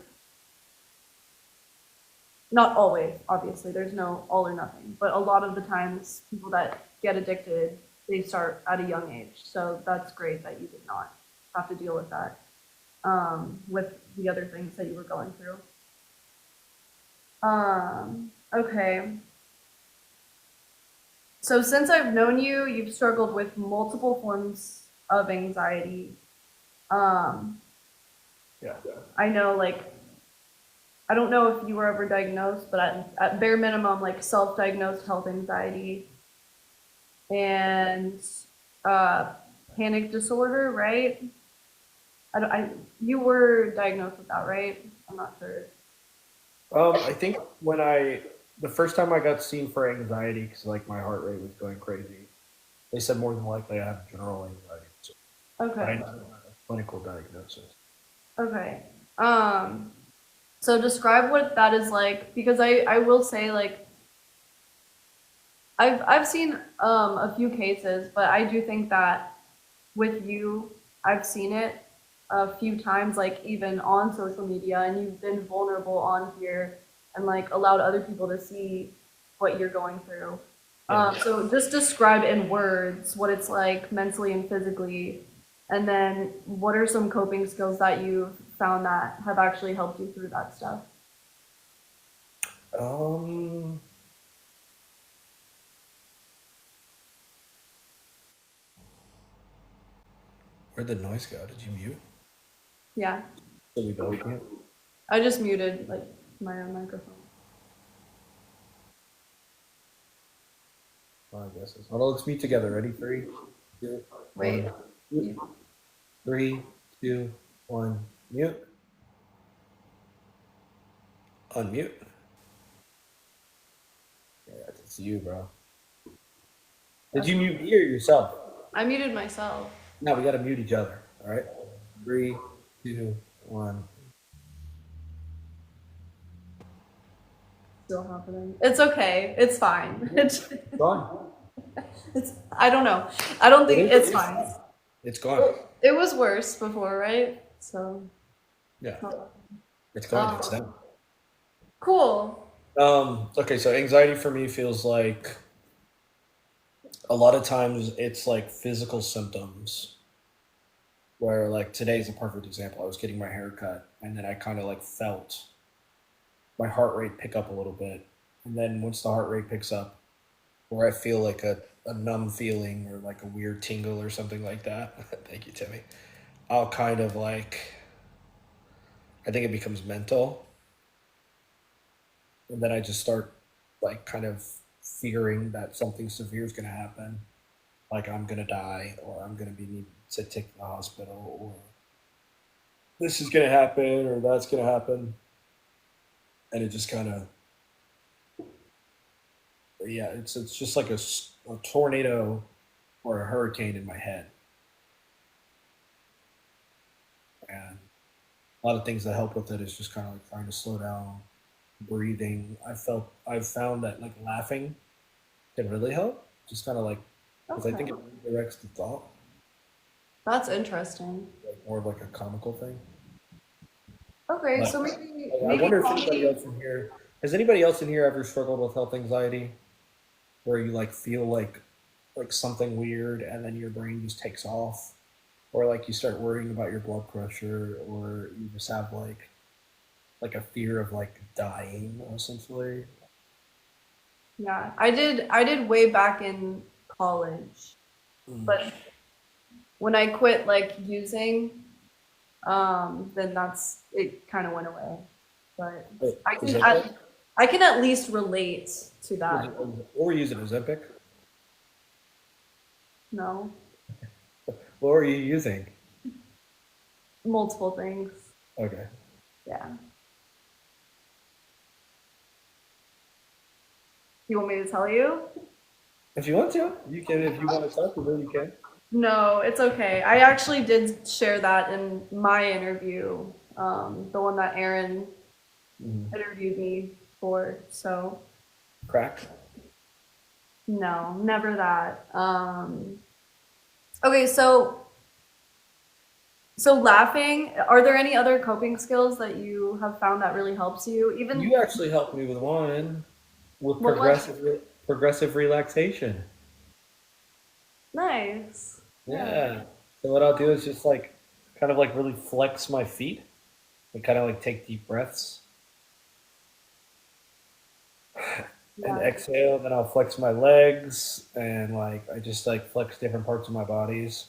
not always, obviously. There's no all or nothing, but a lot of the times, people that get addicted, they start at a young age. So that's great that you did not have to deal with that with the other things that you were going through. Okay. So since I've known you, you've struggled with multiple forms of anxiety. Um, Yeah. I know, like, I don't know if you were ever diagnosed, but at bare minimum, like self-diagnosed health anxiety and uh, panic disorder, right? You were diagnosed with that, right? I'm not sure. I think the first time I got seen for anxiety, because like my heart rate was going crazy, they said more than likely I have general anxiety, but I Okay. never had a clinical diagnosis. Okay. Um, so describe what that is like, because I will say like I've seen a few cases, but I do think that with you, I've seen it a few times, like even on social media, and you've been vulnerable on here and like allowed other people to see what you're going through. Yeah. So just describe in words what it's like mentally and physically, and then what are some coping skills that you've found that have actually helped you through that stuff? Um, where'd the noise go? Did you mute? Yeah, So we both mute? I just muted like my own microphone. Well, I guess it's. Hold on, let's mute together. Ready? Three, two, Wait, one, two, you, three. 2, 1. Mute. Unmute. Yeah, it's you, bro. Did That's you mute me or yourself? I muted myself. No, we got to mute each other. All right. 3, 2, 1. Still happening. It's okay. It's fine. Gone. It's I don't know. I don't It think is. it's fine. It's gone. It was worse before, right? So Yeah. oh. It's gone. It's done. Cool. Okay, so anxiety for me feels like a lot of times it's like physical symptoms where like today's a perfect example. I was getting my hair cut and then I kind of like felt my heart rate pick up a little bit. And then once the heart rate picks up, where I feel like a numb feeling or like a weird tingle or something like that. Thank you, Timmy. I'll kind of like, I think it becomes mental. And then I just start like kind of fearing that something severe is going to happen. Like I'm going to die or I'm going to be needed to take to the hospital or this is going to happen or that's going to happen. And it just kind of, yeah, it's just like a tornado or a hurricane in my head. And a lot of things that help with it is just kind of like trying to slow down, breathing. I've found that like laughing can really help. Just kind of like because I Okay. think it redirects the thought, That's interesting. like more of like a comical thing. Okay, But so maybe I maybe wonder if anybody comedy. else in here has anybody else in here ever struggled with health anxiety, where you like feel like something weird and then your brain just takes off, or like you start worrying about your blood pressure, or you just have like a fear of like dying essentially. Yeah, I did way back in college, Mm. but when I quit like using, then that's it kind of went away. But Wait, I can Ozempic? at, I can at least relate to that. What were you using? Ozempic? No, What were you using? multiple things. Okay. Yeah. You want me to tell you? If you want to, you can. If you want to talk about it, you can. No, it's okay. I actually did share that in my interview, the one that Aaron Mm. interviewed me for. So Crack. no, never that. Okay, so laughing. Are there any other coping skills that you have found that really helps you? Even You actually helped me with one with what one? progressive relaxation. Nice. Yeah. Yeah. So what I'll do is just like kind of like really flex my feet and kind of like take deep breaths and Yeah. exhale. Then I'll flex my legs and like I just like flex different parts of my bodies.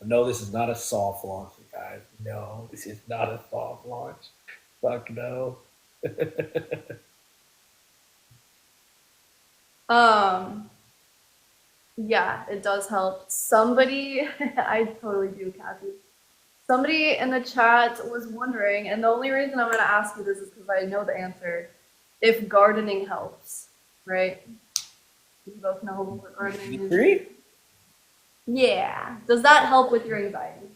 No, this is not a soft launch, guys. No, this is not a soft launch. Fuck no. Um, yeah, it does help. Somebody, I totally do, Kathy. Somebody in the chat was wondering, and the only reason I'm going to ask you this is because I know the answer, if gardening helps, right? You both know what gardening is. Three? Yeah. Does that help with your anxiety?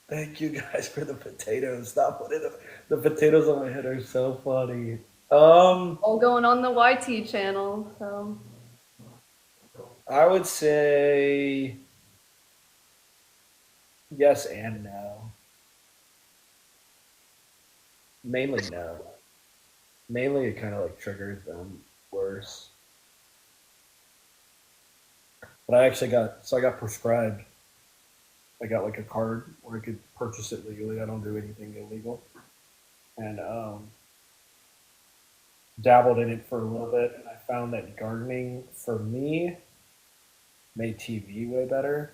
Thank you guys for the potatoes. Stop putting the potatoes on my head are so funny. Um, All going on the YT channel, so. I would say yes and no. Mainly no. Mainly it kind of like triggers them worse. But I got prescribed. I got like a card where I could purchase it legally. I don't do anything illegal. And dabbled in it for a little bit, and I found that gardening for me made TV way better,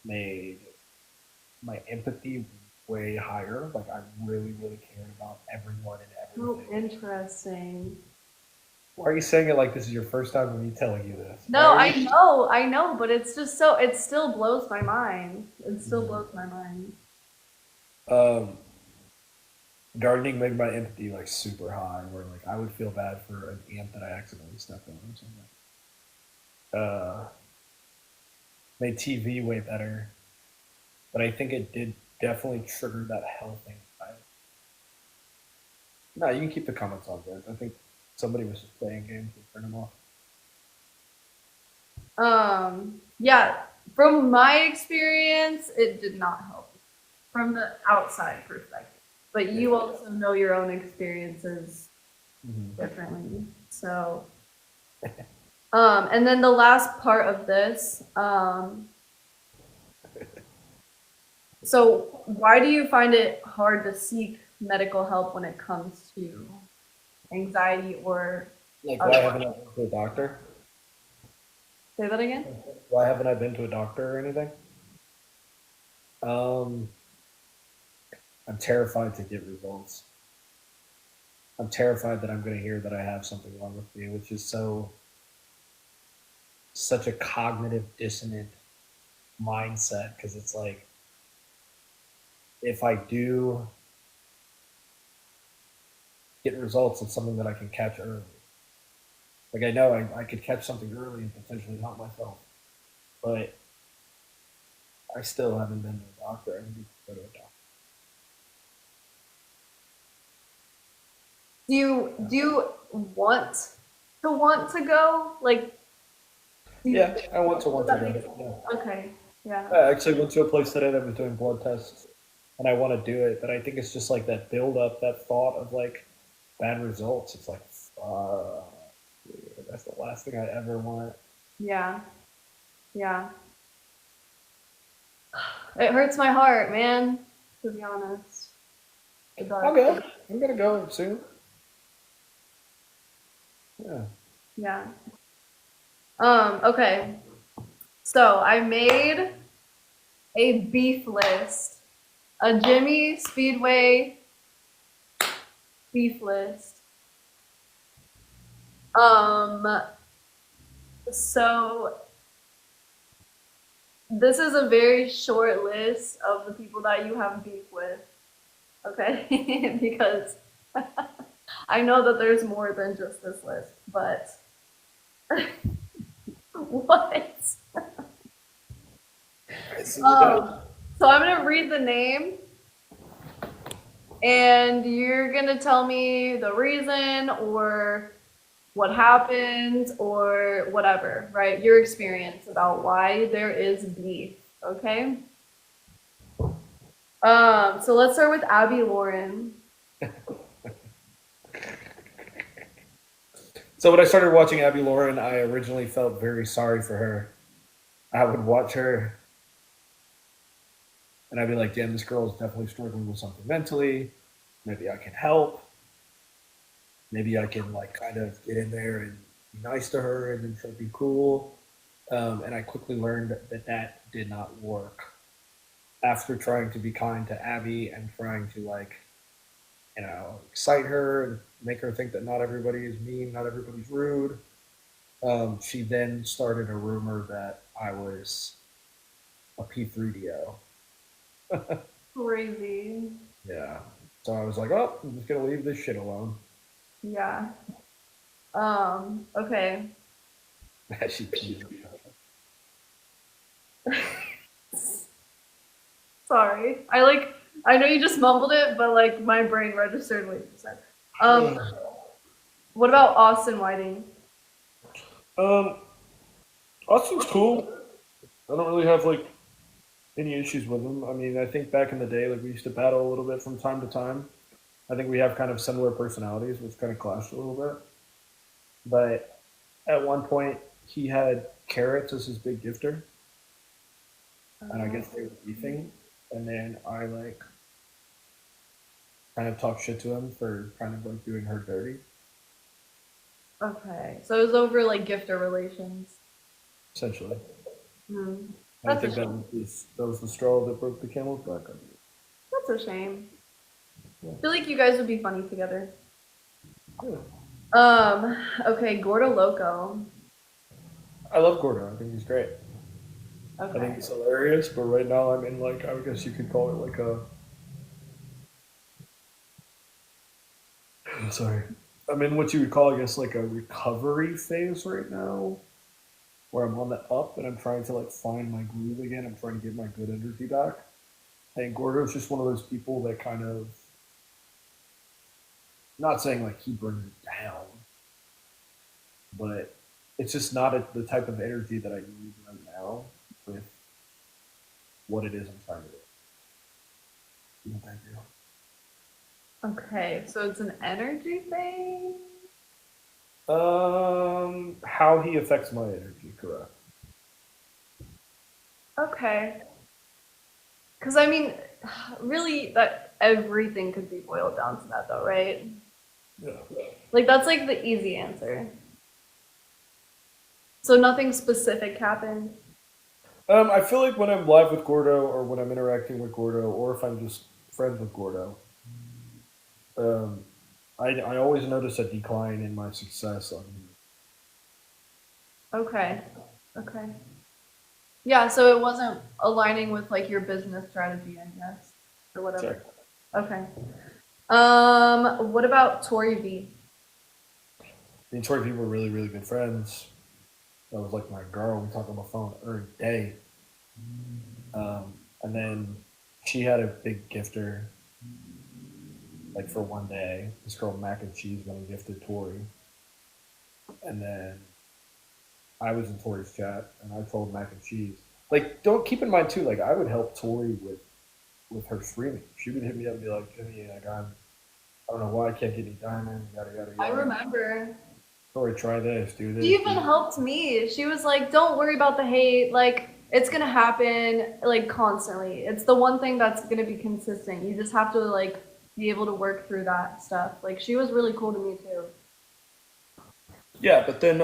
made my empathy way higher. Like I really, really cared about everyone and Oh, everything. interesting. Why are you saying it like this is your first time with me telling you this? Why No, are you? I know, but it's just so, it still blows my mind. It still blows my mind. Um, Gardening made my empathy like super high, where like I would feel bad for an ant that I accidentally stepped on or something. Made TV way better, but I think it did definitely trigger that hell thing. No, you can keep the comments on there. I think somebody was just playing games and turn them off. Yeah, from my experience, it did not help from the outside perspective. But Yeah. you also know your own experiences Mm-hmm. differently. So, and then the last part of this, so why do you find it hard to seek medical help when it comes to anxiety or Like, why other? haven't I been to a doctor? Say that again? Why haven't I been to a doctor or anything? Um, I'm terrified to get results. I'm terrified that I'm going to hear that I have something wrong with me, which is such a cognitive dissonant mindset because it's like if I do get results, it's something that I can catch early. Like I know I could catch something early and potentially help myself, but I still haven't been to a doctor. I need to go to a doctor. Do you want to go? Like, do you, Yeah, I went to does one that make sense? today. Yeah. Okay, yeah. I actually went to a place today that was doing blood tests, and I want to do it, but I think it's just like that build up, that thought of like bad results. It's like, dude, that's the last thing I ever want. Yeah, yeah. It hurts my heart, man, to be honest. It I'll does. go. I'm gonna go soon. Yeah. Yeah. Okay. So I made a beef list, a Jimmy Speedway beef list. Um, so this is a very short list of the people that you have beef with, okay? Because I know that there's more than just this list, but what? As soon as Um, so I'm gonna read the name and you're gonna tell me the reason or what happened or whatever, right? Your experience about why there is beef, okay? So let's start with Abby Lauren. So when I started watching Abby Lauren, I originally felt very sorry for her. I would watch her and I'd be like, damn, this girl is definitely struggling with something mentally. Maybe I can help. Maybe I can like kind of get in there and be nice to her and then she'll be cool. And I quickly learned that that did not work. After trying to be kind to Abby and trying to like, excite her and make her think that not everybody is mean, not everybody's rude, she then started a rumor that I was a P3DO. Crazy. Yeah. So I was like, oh, I'm just gonna leave this shit alone. Yeah. Okay. She peed. Sorry. I know you just mumbled it, but like my brain registered what you said. Um, what about Austin Whiting? Um, Austin's cool. I don't really have like any issues with him. I mean, I think back in the day, like we used to battle a little bit from time to time. I think we have kind of similar personalities, which kind of clashed a little bit. But at one point, he had carrots as his big gifter, and I guess they were beefing. And then I like kind of talked shit to him for kind of like doing her dirty, Okay. So it was over like gifter relations. essentially. Hmm. And I That's a think shame. that was the straw that broke the camel's back. That's a shame. Yeah. I feel like you guys would be funny together. Yeah. Okay, Gordo Loco. I love Gordo. I think he's great. I think Okay. he's hilarious. But right now, I'm in like I guess you could call it like a. Sorry. I'm in what you would call, I guess, like a recovery phase right now, where I'm on the up and I'm trying to like find my groove again. I'm trying to get my good energy back. I think Gordo's just one of those people that kind of, not saying like he brings it down, but it's just not the type of energy that I need right now with what it is I'm trying to do. You know what I do? Okay, so it's an energy thing? How he affects my energy, correct? Okay. Because I mean, really, that everything could be boiled down to that, though, right? Yeah. Like, that's like the easy answer. So nothing specific happened. I feel like when I'm live with Gordo, or when I'm interacting with Gordo, or if I'm just friends with Gordo, um, I always notice a decline in my success on him. Okay. Okay. Yeah, so it wasn't aligning with like your business strategy, I guess, or whatever. Exactly. Okay. What about Tori V? Me and Tori were really, really good friends. That was like my girl. We talk on the phone every day. And then she had a big gifter, like for one day. This girl Mac and Cheese went and gifted Tori. And then I was in Tori's chat, and I told Mac and Cheese, like, don't keep in mind too, like I would help Tori with her streaming. She would hit me up and be like, Jimmy, like I don't know why I can't get any diamonds, yada yada I yada. remember. Tori, try this, do She this, do even this. helped me. She was like, "Don't worry about the hate. Like, it's gonna happen like constantly. It's the one thing that's gonna be consistent. You just have to like be able to work through that stuff." Like, she was really cool to me too. Yeah, but then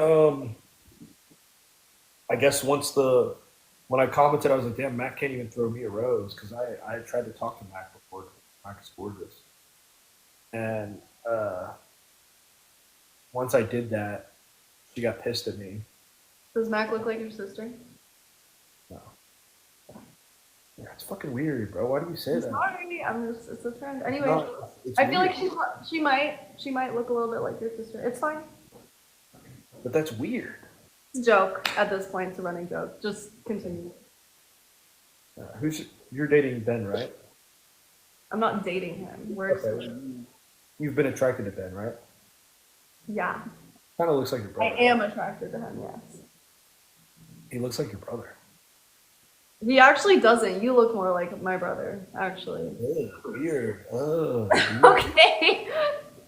I guess when I commented, I was like, damn, Mac can't even throw me a rose because I tried to talk to Mac before. Mac is gorgeous, and uh, once I did that, she got pissed at me. Does Mac look like your sister? No, yeah, it's fucking weird, bro. Why do you say I'm that? sorry. I'm just it's a trend. It's Anyway, not. It's I feel weird, like she might look a little bit like your sister. It's fine. but that's weird. It's a joke at this point. It's a running joke. Just continue. Who's you're dating Ben, right? I'm not dating him. We're Okay. You've been attracted to Ben, right? yeah. Kind of looks like your I brother. am attracted to him. Yes. He looks like your brother. He actually doesn't. You look more like my brother, actually. Ugh, weird. Ugh. Okay,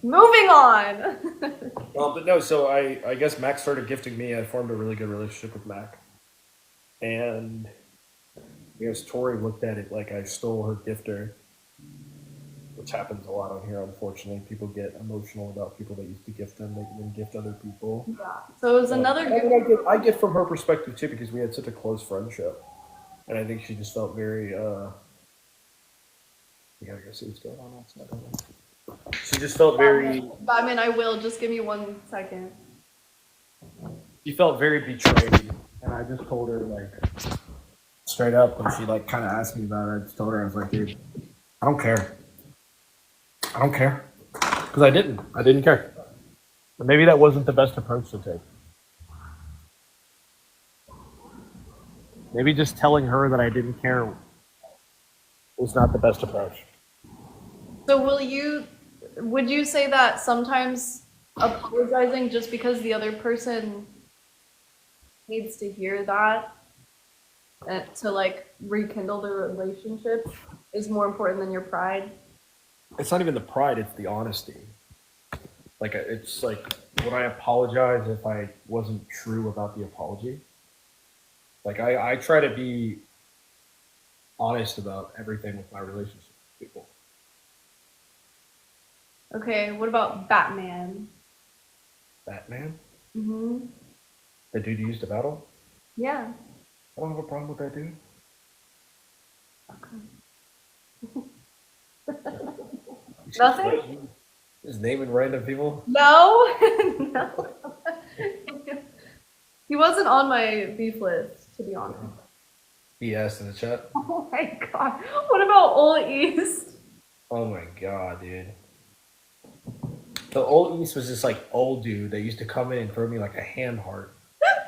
moving on. But no, so I guess Mac started gifting me. I formed a really good relationship with Mac, and I guess Tori looked at it like I stole her gifter, which happens a lot on here. Unfortunately, people get emotional about people that used to gift them. They then gift other people. Yeah. So it was another I, gift. mean, I get from her perspective too because we had such a close friendship, and I think she just felt very. We gotta go see what's going on outside. She just felt very. Batman, I will. Just give me 1 second. She felt very betrayed, and I just told her like straight up when she like kind of asked me about it. I just told her I was like, dude, I don't care. I don't care because I didn't. I didn't care. But maybe that wasn't the best approach to take. Maybe just telling her that I didn't care was not the best approach. So would you say that sometimes apologizing just because the other person needs to hear that to like rekindle the relationship is more important than your pride? It's not even the pride; it's the honesty. Like it's like, would I apologize if I wasn't true about the apology? Like I try to be honest about everything with my relationship with people. Okay, what about Batman? Batman, Mm-hmm. the dude you used to battle. Yeah. I don't have a problem with that dude. Nothing? Just naming random people. No, No. He wasn't on my beef list, to be honest. BS in the chat. Oh my god. What about Old East? Oh my god, dude. The old East was this like old dude that used to come in and throw me like a hand heart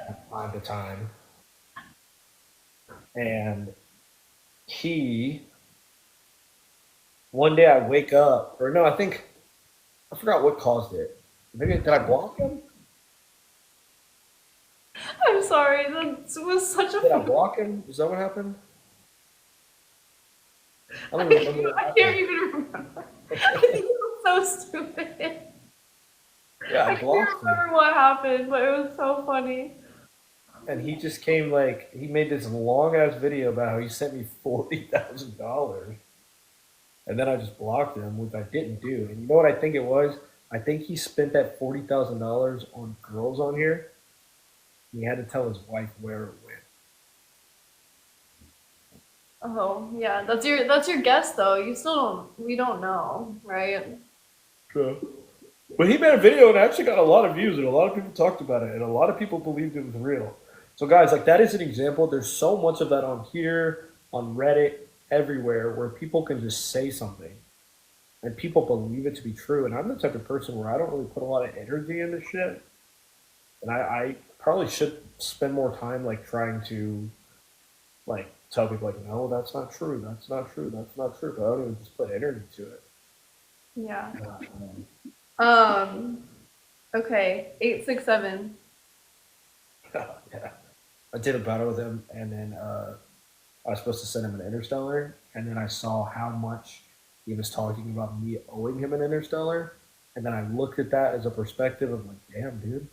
from time to time. And he, one day I wake up, or no, I forgot what caused it. Maybe did I block him? I'm sorry. That was such a Did I block him? Is that what happened? I don't even remember what I can't happened. even remember. I think it was so stupid. Yeah, I I can't blocked him. remember what happened, but it was so funny. And he just came like he made this long ass video about how he sent me $40,000, and then I just blocked him, which I didn't do. And you know what I think it was? I think he spent that $40,000 on girls on here. And he had to tell his wife where it went. Oh yeah, that's your guess though. We don't know, right? True. But he made a video and actually got a lot of views, and a lot of people talked about it, and a lot of people believed it was real. So, guys, like that is an example. There's so much of that on here, on Reddit, everywhere, where people can just say something, and people believe it to be true. And I'm the type of person where I don't really put a lot of energy into shit, and I probably should spend more time like trying to like tell people like, no, that's not true, that's not true, that's not true. But I don't even just put energy to it. Yeah. Um, Okay. 867. yeah. I did a battle with him, and then I was supposed to send him an interstellar, and then I saw how much he was talking about me owing him an interstellar, and then I looked at that as a perspective of like, damn, dude,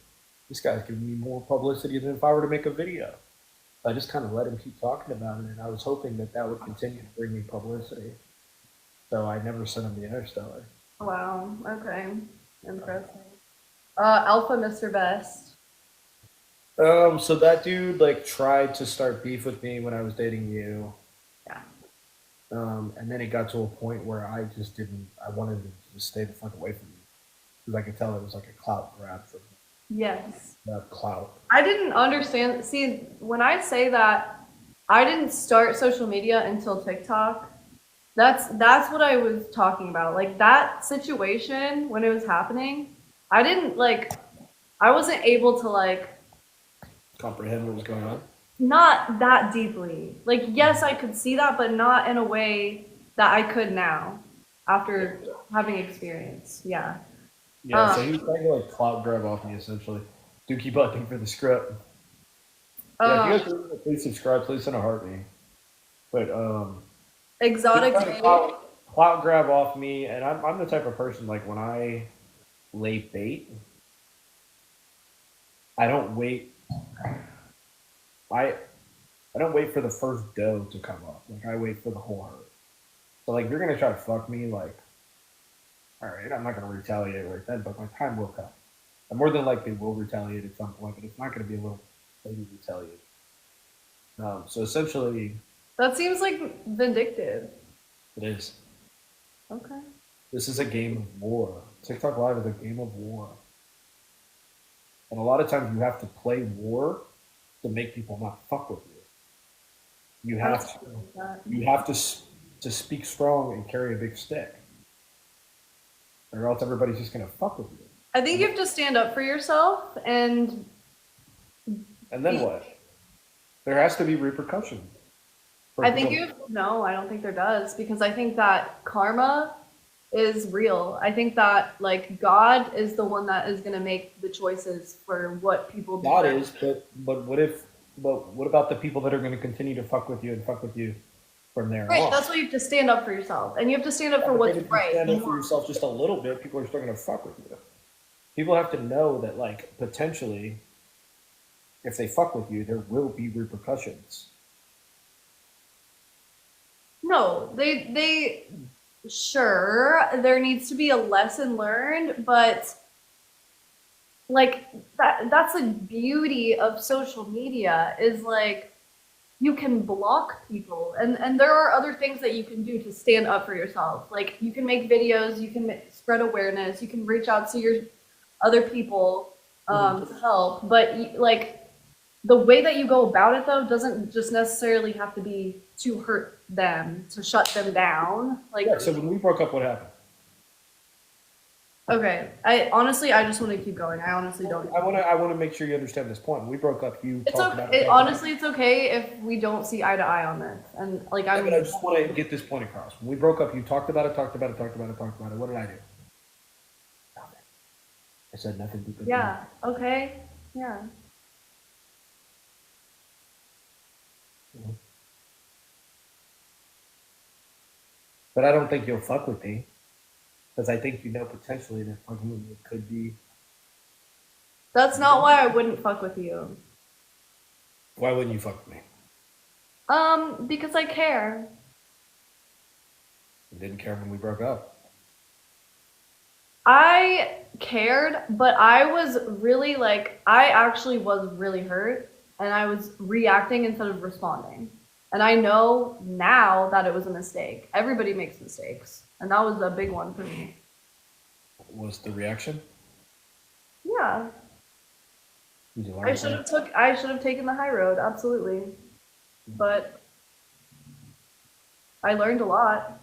this guy's giving me more publicity than if I were to make a video. I just kind of let him keep talking about it, and I was hoping that that would continue to bring me publicity. So I never sent him the interstellar. Wow. Okay. Impressive. Alpha Mr. Best. So that dude like tried to start beef with me when I was dating you. Yeah. And then it got to a point where I just didn't. I wanted to just stay the fuck away from you because I could tell it was like a clout grab for me. Yes. That clout. I didn't understand. See, when I say that, I didn't start social media until TikTok. That's what I was talking about. Like that situation when it was happening, I wasn't able to like Comprehend what was going on. not that deeply. Like yes, I could see that, but not in a way that I could now after having experience. Yeah. Yeah. So he was trying to like clout grab off me essentially. Do keep hunting for the script. Yeah, if you guys please subscribe, please send a heart me. But exotic clout grab off me, and I'm the type of person like when I lay bait, I don't wait. I don't wait for the first doe to come up. Like I wait for the whole herd. So like if you're gonna try to fuck me, like, all right, I'm not gonna retaliate right then, but my time will come. And more than likely will retaliate at some point, but it's not gonna be a little baby retaliate. So essentially, that seems like vindictive. it is. Okay. This is a game of war. TikTok Live is a game of war. And a lot of times you have to play war to make people not fuck with you. You have to speak strong and carry a big stick. Or else everybody's just gonna fuck with you. I think you have to stand up for yourself and then what? There has to be repercussions. I don't think there does, because I think that karma is real. I think that like God is the one that is going to make the choices for what people do. God is, but what about the people that are going to continue to fuck with you and fuck with you from there on? Right, that's why you have to stand up for yourself, and you have to stand up for what's right. Stand up for yourself just a little bit, people are still going to fuck with you. People have to know that like potentially, if they fuck with you, there will be repercussions. No, they sure there needs to be a lesson learned, but like that's the beauty of social media is like you can block people, and there are other things that you can do to stand up for yourself. Like you can make videos, you can spread awareness, you can reach out to your other people Mhm. to help, but like the way that you go about it though doesn't just necessarily have to be to hurt them, to shut them down. Yeah. Like, So when we broke up, what happened? okay, I honestly I just want to keep going. I honestly don't. I want to make sure you understand this point. When we broke up, you It's talked okay. about it. Talked about it. Honestly, it's okay if we don't see eye to eye on this. And like Yeah, but I'm I just want to get this point across. When we broke up, you talked about it, talked about it, talked about it, talked about it. What did I do? Nothing. I said nothing because we yeah, okay. Yeah. Mhm. But I don't think you'll fuck with me because I think you know potentially that fucking with me could be. That's not why I wouldn't fuck with you. Why wouldn't you fuck with me? Because I care. You didn't care when we broke up. I cared, but I was really like, I actually was really hurt and I was reacting instead of responding. And I know now that it was a mistake. Everybody makes mistakes. And that was a big one for me. Was the reaction? Yeah. Did you learn something? I should have taken the high road, absolutely. But I learned a lot.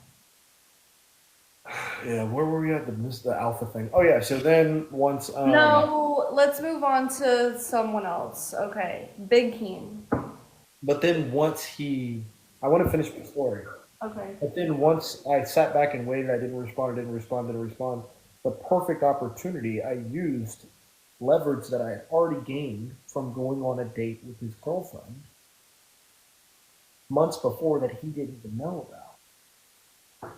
Yeah, where were we at? The alpha thing. Oh yeah. So then once No, let's move on to someone else. Okay. Big Keen. but then once I want to finish my story. Okay. But then once I sat back and waited, I didn't respond, didn't respond, didn't respond. The perfect opportunity, I used leverage that I had already gained from going on a date with his girlfriend months before that he didn't even know about.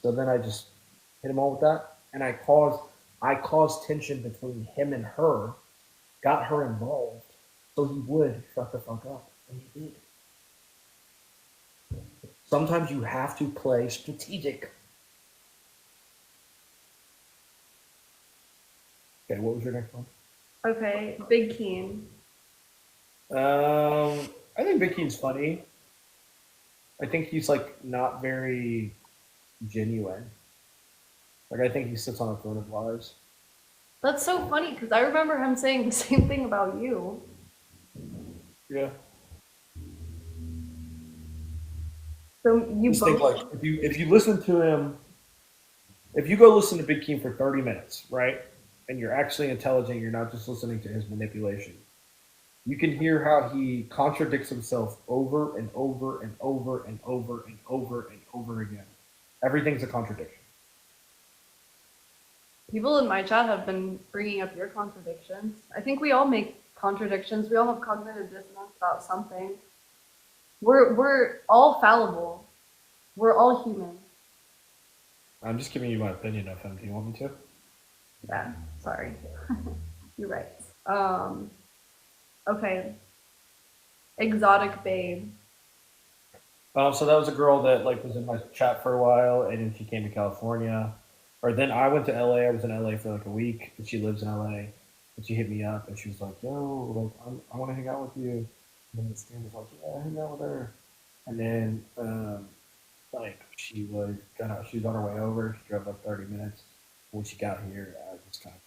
So then I just hit him all with that, and I caused tension between him and her, got her involved, so he would shut the fuck up, and he did. Sometimes you have to play strategic. Okay, what was your next one? Okay. Big Keen. I think Vicky's funny. I think he's like not very genuine. Like I think he sits on a throne of lies. That's so funny because I remember him saying the same thing about you. Yeah. So you Just think both. like if you listen to him, if you go listen to Big King for 30 minutes, right, and you're actually intelligent, you're not just listening to his manipulation. You can hear how he contradicts himself over and over and over and over and over and over again. Everything's a contradiction. People in my chat have been bringing up your contradictions. I think we all make contradictions. We all have cognitive dissonance about something. We're all fallible. We're all human. I'm just giving you my opinion of him. Do you want me to? Yeah, sorry. You're right. Okay. Exotic babe. So that was a girl that like was in my chat for a while, and then she came to California. Or then I went to LA. I was in LA for like a week, and she lives in LA. And she hit me up, and she was like, "Yo, like I want to hang out with you." And then the stream was like, "Yeah, hang out with her." And then like she was on her way over. She drove like 30 minutes. When she got here, I just kind of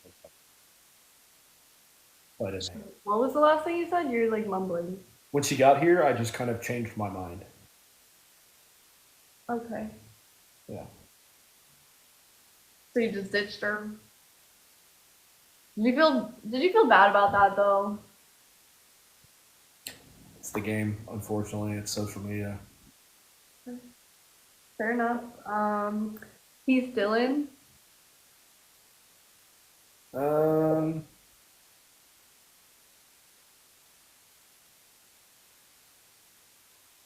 put it in. What was the last thing you said? You're like mumbling. When she got here, I just kind of changed my mind. Okay. Yeah. So you just ditched her. Did you feel bad about that though? It's the game, unfortunately. It's social media. Fair enough. He's Dylan. Um,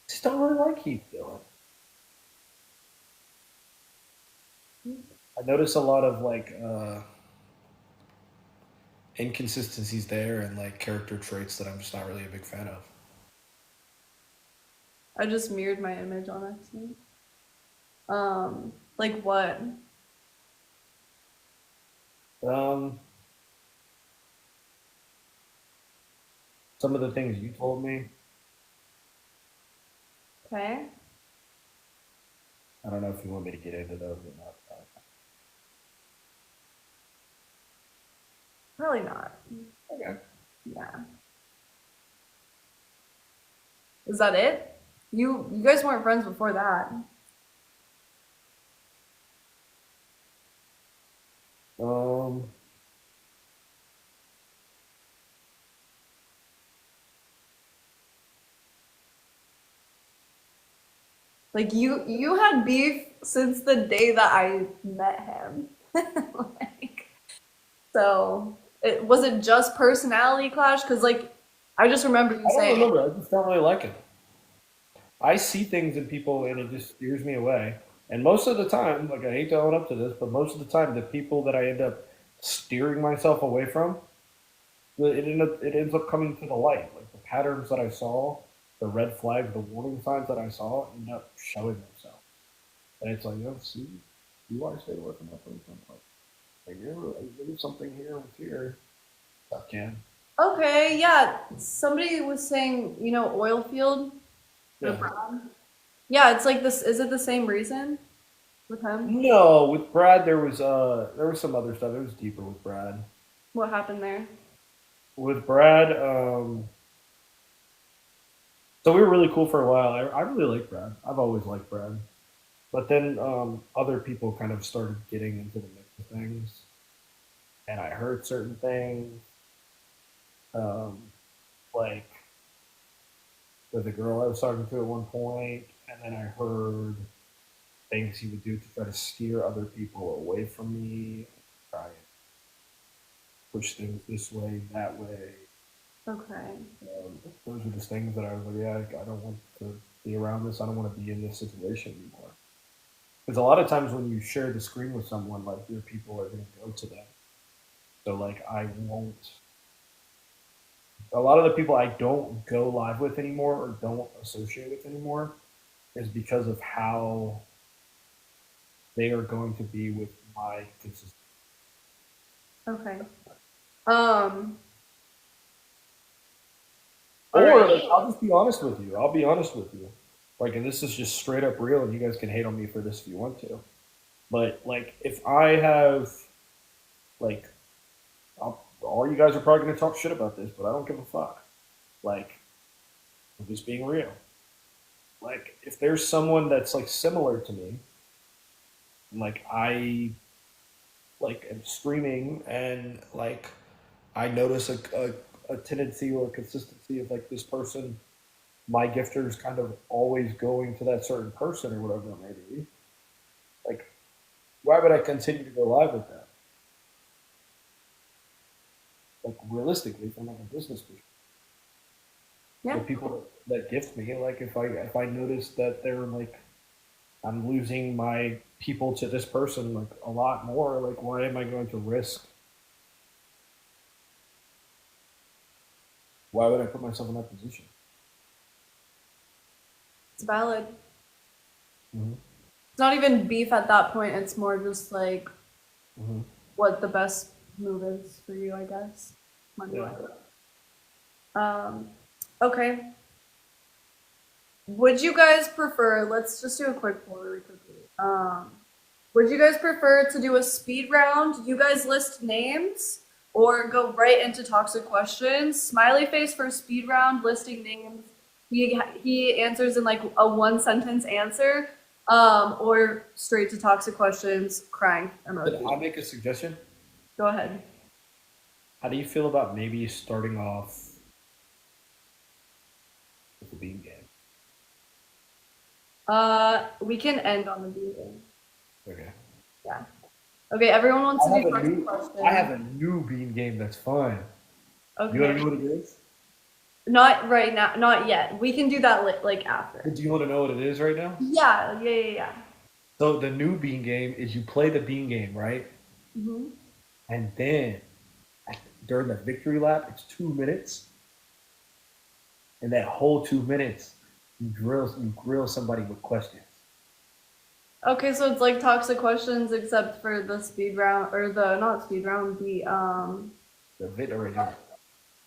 just don't really like Heath Dillon. I notice a lot of like inconsistencies there and like character traits that I'm just not really a big fan of. I just mirrored my image on accident. Like what? Um, some of the things you told me, Okay. I don't know if you want me to get into those or not. Probably not. Okay. Yeah. Is that it? You guys weren't friends before that. Um, Like you had beef since the day that I met him. Like, so it was it just personality clash? Because like I just remember you I don't saying, remember. I just don't really like it. I see things in people and it just steers me away. And most of the time, like I hate to own up to this, but most of the time, the people that I end up steering myself away from, it ends up coming to the light. Like the patterns that I saw, the red flags, the warning signs that I saw end up showing themselves. And it's like, oh, see, you are stay away from that person. Like there's something here with here. Stuff can. okay, yeah, somebody was saying, oil field or Yeah. brown. Yeah, it's like this. Is it the same reason with him? No, with Brad there was some other stuff. It was deeper with Brad. What happened there? With Brad, so we were really cool for a while. I really like Brad. I've always liked Brad. But then other people kind of started getting into the mix of things, and I heard certain things, um, like with the girl I was talking to at one point, and then I heard things he would do to try to steer other people away from me, try and push things this way, that way. Okay. Those are just things that I was like, yeah, I don't want to be around this. I don't want to be in this situation anymore. Because a lot of times when you share the screen with someone, like your people are going to go to them. So like I won't. A lot of the people I don't go live with anymore or don't associate with anymore is because of how they are going to be with my consistency. Okay. Um. All Or right. like, I'll just be honest with you. I'll be honest with you. Like, and this is just straight up real, and you guys can hate on me for this if you want to. But like, if I have like, all you guys are probably gonna talk shit about this, but I don't give a fuck. Like, I'm just being real. Like, if there's someone that's like similar to me, and, like I like am streaming, and like I notice a tendency or a consistency of like this person, my gifter is kind of always going to that certain person or whatever it may be. Like, why would I continue to go live with them? Like realistically, from like a business perspective, Yeah. the people that gift me, like if I notice that they're like I'm losing my people to this person like a lot more, like why am I going to risk? Why would I put myself in that position? It's valid. Mm-hmm. It's not even beef at that point. It's more just like Mm-hmm. what the best move is for you, I guess. Money Yeah. wise. Um. Okay. Would you guys prefer? Let's just do a quick poll really quickly. Would you guys prefer to do a speed round? You guys list names or go right into toxic questions? Smiley face for speed round, listing names. He answers in like a one sentence answer, or straight to toxic questions, crying Did emoji. I make a suggestion? Go ahead. How do you feel about maybe starting off with the beam game? We can end on the beating. Okay. Yeah. Okay. Everyone wants I to have do a toxic new I have questions. a new beam game that's fun. You wanna Okay. know what it is? Not right now. Not yet. We can do that like after. Do you want to know what it is right now? Yeah. Yeah. Yeah. Yeah. So the new bean game is you play the bean game, right? Hmm. And then during the victory lap, it's 2 minutes, and that whole 2 minutes, you grill somebody with questions. Okay, so it's like toxic questions except for the speed round or the not speed round, the The victory lap.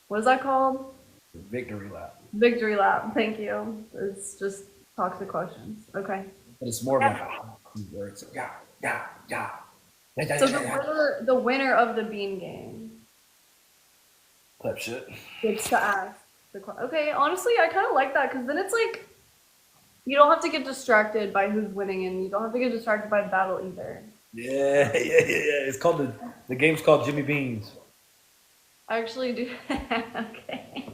what is that called? The victory lap. Victory lap. Thank you. It's just toxic questions. Okay. But it's more of like a where it's yeah, yeah, yeah, yeah, yeah, So yeah, yeah. the winner of the bean game. Type shit. gets to ask the question. Okay, honestly, I kind of like that because then it's like you don't have to get distracted by who's winning, and you don't have to get distracted by the battle either. Yeah. It's called the game's called Jimmy Beans. I actually do. Okay.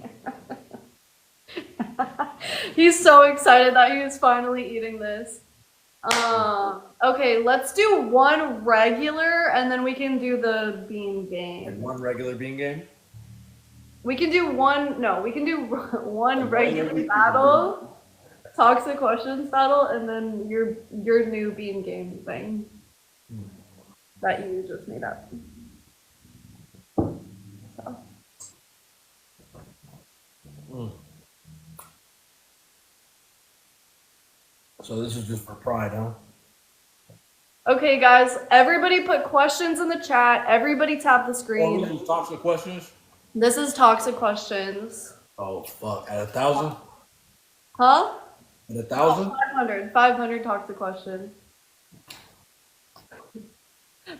He's so excited that he's finally eating this. Okay, let's do one regular and then we can do the bean game. And one regular bean game. We can do one regular battle, toxic questions battle, and then your new bean game thing that you just made up. So this is just for pride, huh? Okay, guys, everybody put questions in the chat. Everybody tap the screen. Oh, these toxic questions? This is toxic questions. Oh, fuck. At 1,000? Huh? At 1,000? 500 toxic questions.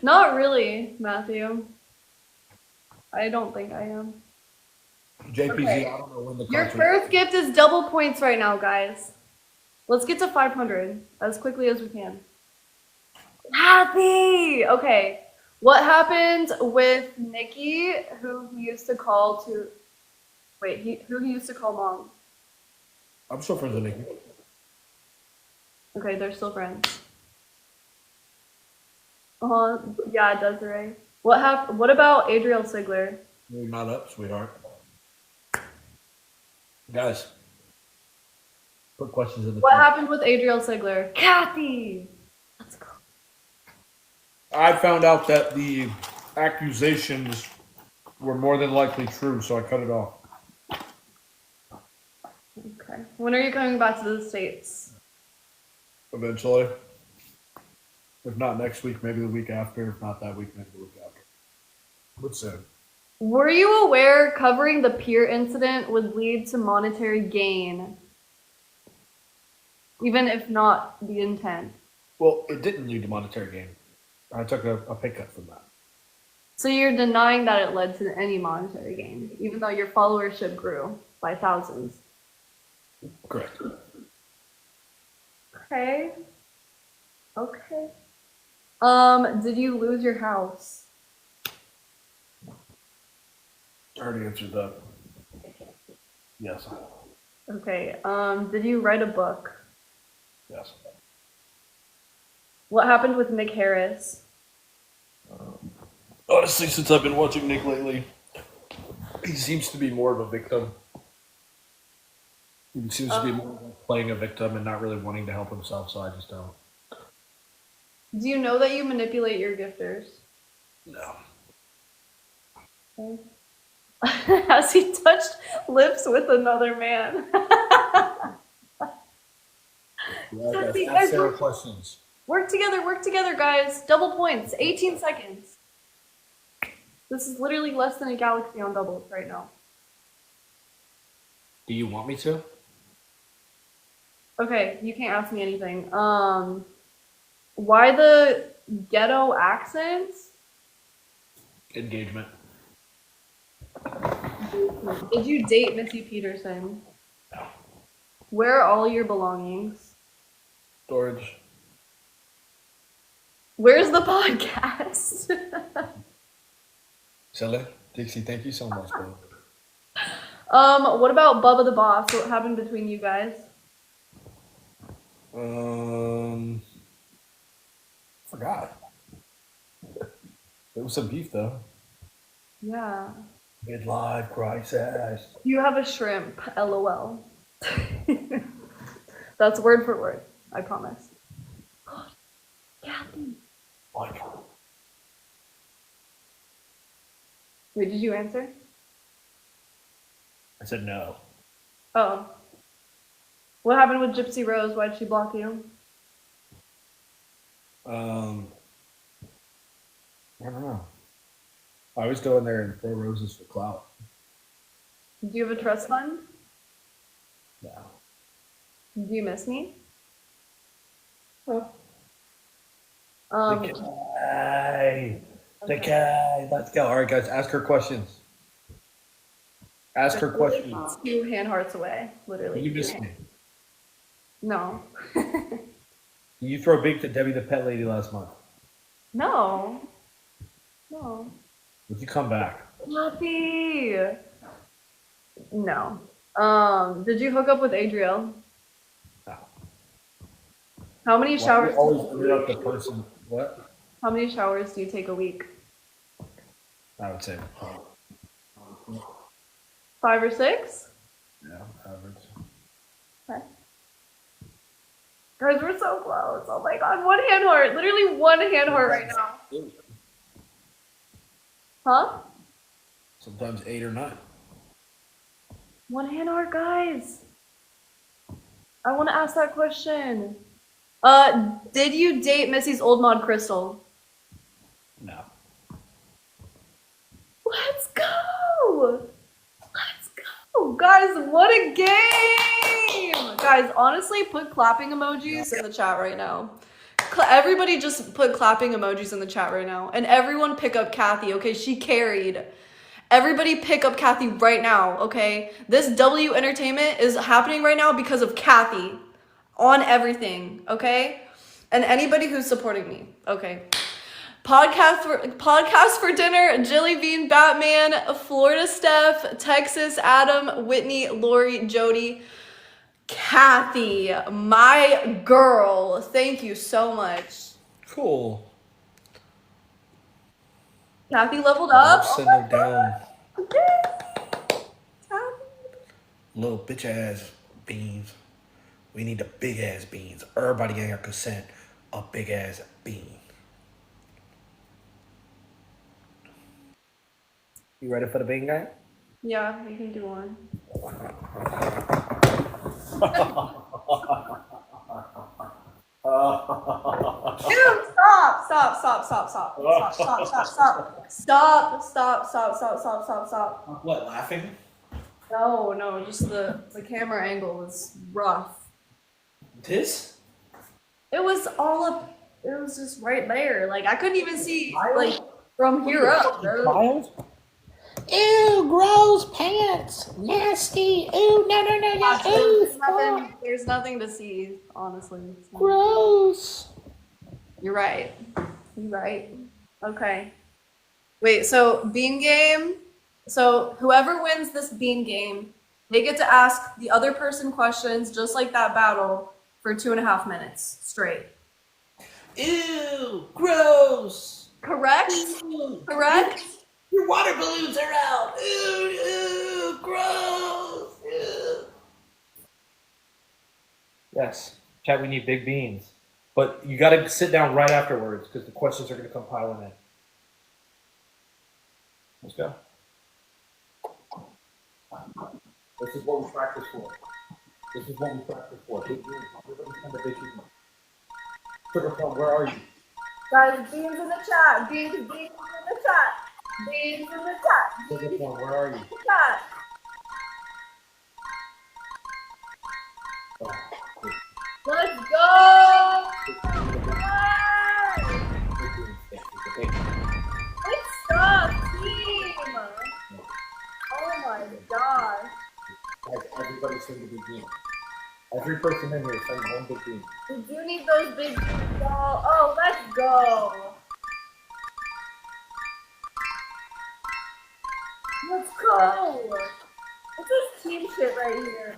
Not really, Matthew. I don't think I am. JPZ, Okay. I don't know when the Your contract- first gift is double points right now, guys. Let's get to 500 as quickly as we can. Happy! Okay. What happened with Nikki, who he used to call to... Wait, who he used to call mom? I'm still friends with Nikki. Okay, they're still friends. Yeah, Desiree. What about Adriel Sigler? You're not up, sweetheart. Guys, put questions in the What chat. happened with Adriel Sigler? Kathy! Let's go. I found out that the accusations were more than likely true, so I cut it off. Okay. When are you coming back to the States? Eventually. If not next week, maybe the week after. If not that week, maybe the week after. But soon. Were you aware covering the pier incident would lead to monetary gain? Even if not the intent. Well, it didn't lead to monetary gain. I took a pay cut from that. So you're denying that it led to any monetary gain, even though your followership grew by thousands. Correct. Okay. Okay. Did you lose your house? I already answered that. Yes. Okay. Did you write a book? Yes. What happened with Nick Harris? Honestly, since I've been watching Nick lately, he seems to be more of a victim. He seems to be more like playing a victim and not really wanting to help himself, so I just don't. Do you know that you manipulate your gifters? No. Okay. Has he touched lips with another man? Ask Sarah questions. Work together, guys. Double points. 18 seconds. This is literally less than a galaxy on doubles right now. Do you want me to? Okay, you can't ask me anything. Why the ghetto accents? Engagement. Did you date Missy Peterson? Where are all your belongings? Storage. Where's the podcast? Shelly, Dixie, thank you so much, bro. What about Bubba the Boss? What happened between you guys? Forgot. There was some beef though. Yeah. Midlife crisis. You have a shrimp, LOL. That's word for word, I promise. God, Kathy. Like, Wait, did you answer? I said no. Oh. What happened with Gypsy Rose? Why'd she block you? I don't know. I was going there and throw roses for clout. Do you have a trust fund? No. Do you miss me? The Um, guy. The okay. guy. Let's go. All right, guys, ask her questions. Ask her Literally questions. 2 hand hearts away. Literally You two miss hand. me. No. Did you throw big to Debbie the pet lady last month? No. No. Would you come back? Happy. No. Did you hook up with Adriel? No. How many Why do showers? you always interrupt the person? What? How many showers do you take a week? I would say 5 or 6? yeah, average. Okay. Guys, we're so close. Oh my god, 1 hand heart. Literally 1 hand heart right now. Huh? Sometimes 8 or 9. 1 hand heart, guys. I want to ask that question. Did you date Missy's old mod Crystal? No. Let's go! Let's go! Guys, what a game! Guys, honestly, put clapping emojis in the chat right now. Everybody just put clapping emojis in the chat right now. And everyone pick up Kathy, okay? She carried. Everybody pick up Kathy right now, okay? This W Entertainment is happening right now because of Kathy. On everything, okay? And anybody who's supporting me, okay? Podcast for dinner, Jilly Bean, Batman, Florida Steph, Texas, Adam, Whitney, Lori, Jody, Kathy, my girl. Thank you so much. Cool. Kathy leveled up. I'll send her down. Kathy. Little bitch ass beans. We need the big ass beans. Everybody ain't got consent. A big ass bean. You ready for the bean guy? Yeah, we can do one. Dude, stop. What, laughing? No, just the camera angle was rough. This? It was all up, it was just right there. Like, I couldn't even see, like, from here up. Miles? Ew, gross pants. Nasty. Ew, no. There's nothing to see, honestly. Gross. You're right. Okay. Wait, so bean game. So whoever wins this bean game, they get to ask the other person questions just like that battle for 2.5 minutes straight. Ew, gross. Correct? Correct? Your water balloons are out. Ew, gross. Ew. Yes, chat, we need big beans. But you got to sit down right afterwards because the questions are going to come piling in. Let's go. This is what we practice for. Big beans. Everybody send a big bean. Sugar Plum, where are you? Guys, beans in the chat. Beans in the chat. Beans in the chat. Sugar Plum, where are you? Chat. Oh, good. Let's go! Good stuff, team! Oh my gosh. Guys, everybody send a big bean. Every person in here send one big bean. We do need those big beans, y'all. Oh, let's go. Let's go. This is team shit right here.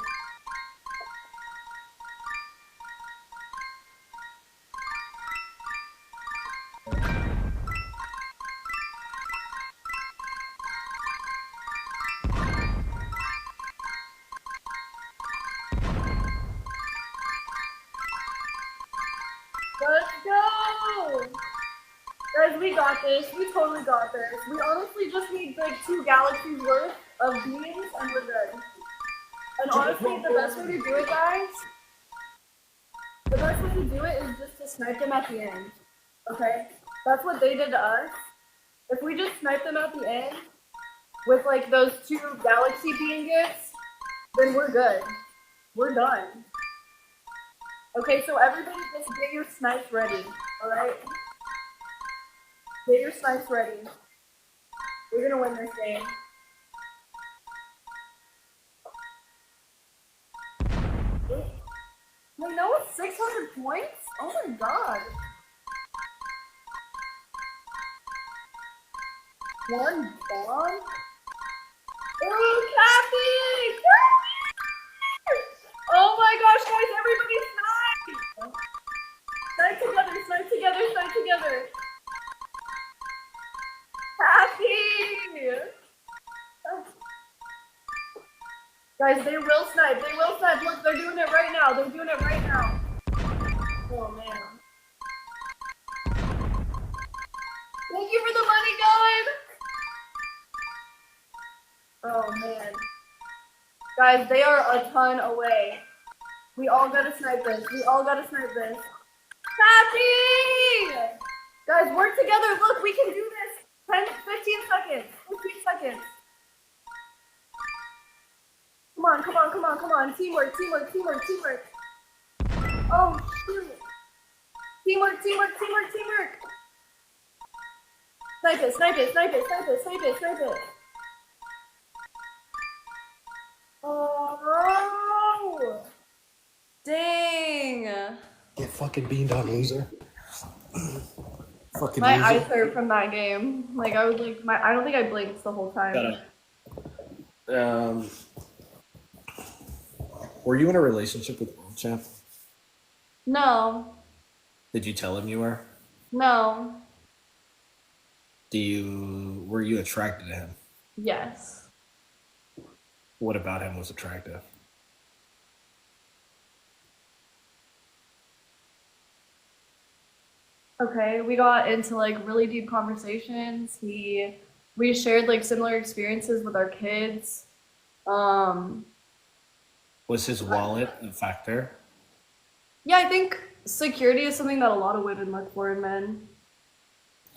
Let's go! Guys, we got this. We totally got this. We honestly just need like 2 galaxies worth of beans and we're good. And honestly, the best way to do it, guys, the best way to do it is just to snipe them at the end. Okay? That's what they did to us. If we just snipe them at the end with like those 2 galaxy bean gifts, then we're good. We're done. Okay, so everybody just get your snipes ready, alright? Get your snipes ready. We're gonna win this game. Wait, no, it's 600 points? Oh my god. One bomb? Oh, Kathy! Oh my gosh, guys, everybody snipe! Snipe together, snipe together, snipe together. Kathy! Guys, they will snipe, they will snipe. Look, they're doing it right now, they're doing it right now. Oh man. Thank you for the money, guys! Oh man. Guys, they are a ton away. We all gotta snipe this. We all gotta snipe this. Happy! Guys, work together. Look, we can do this. 10, 15 seconds. 15 seconds. Come on, come on, come on, come on. Teamwork, teamwork, teamwork, teamwork. Oh, shoot. Teamwork, teamwork, teamwork, teamwork. Snipe it, snipe it, snipe it, snipe it, snipe it, snipe it. Oh, dang. Get fucking beamed on, loser. Fucking My loser. eyes hurt from that game. Like I was like, I don't think I blinked the whole time. Were you in a relationship with World Champ? No, Did you tell him you were? no, Were you attracted to him? yes. What about him was attractive? Okay, we got into like really deep conversations. We shared like similar experiences with our kids. Um, Was his wallet a factor? yeah, I think security is something that a lot of women look for in men.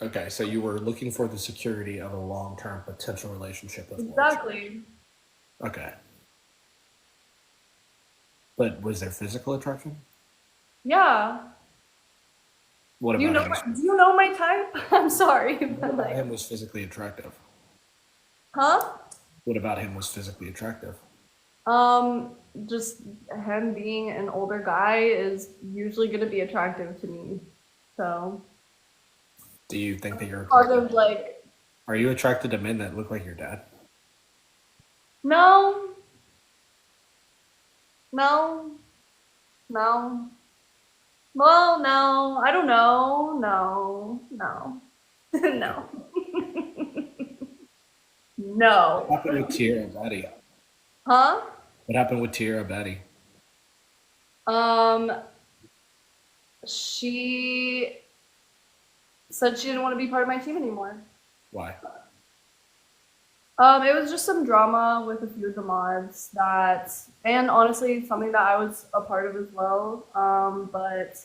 Okay, so you were looking for the security of a long-term potential relationship with World Exactly. Champ. Okay. But was there physical attraction? Yeah. What Do you know about him? do you know my type? I'm sorry, What but about like, him was physically attractive? huh? What about him was physically attractive? Just him being an older guy is usually going to be attractive to me. So, Do you think that you're part attracted? of like, Are you attracted to men that look like your dad? no, no, no. Well, no, I don't know. No, no, no, no. What happened with Tierra Betty? Huh? What happened with Tierra Betty? Um, she said she didn't want to be part of my team anymore. Why? It was just some drama with a few of the mods that, and honestly, something that I was a part of as well. But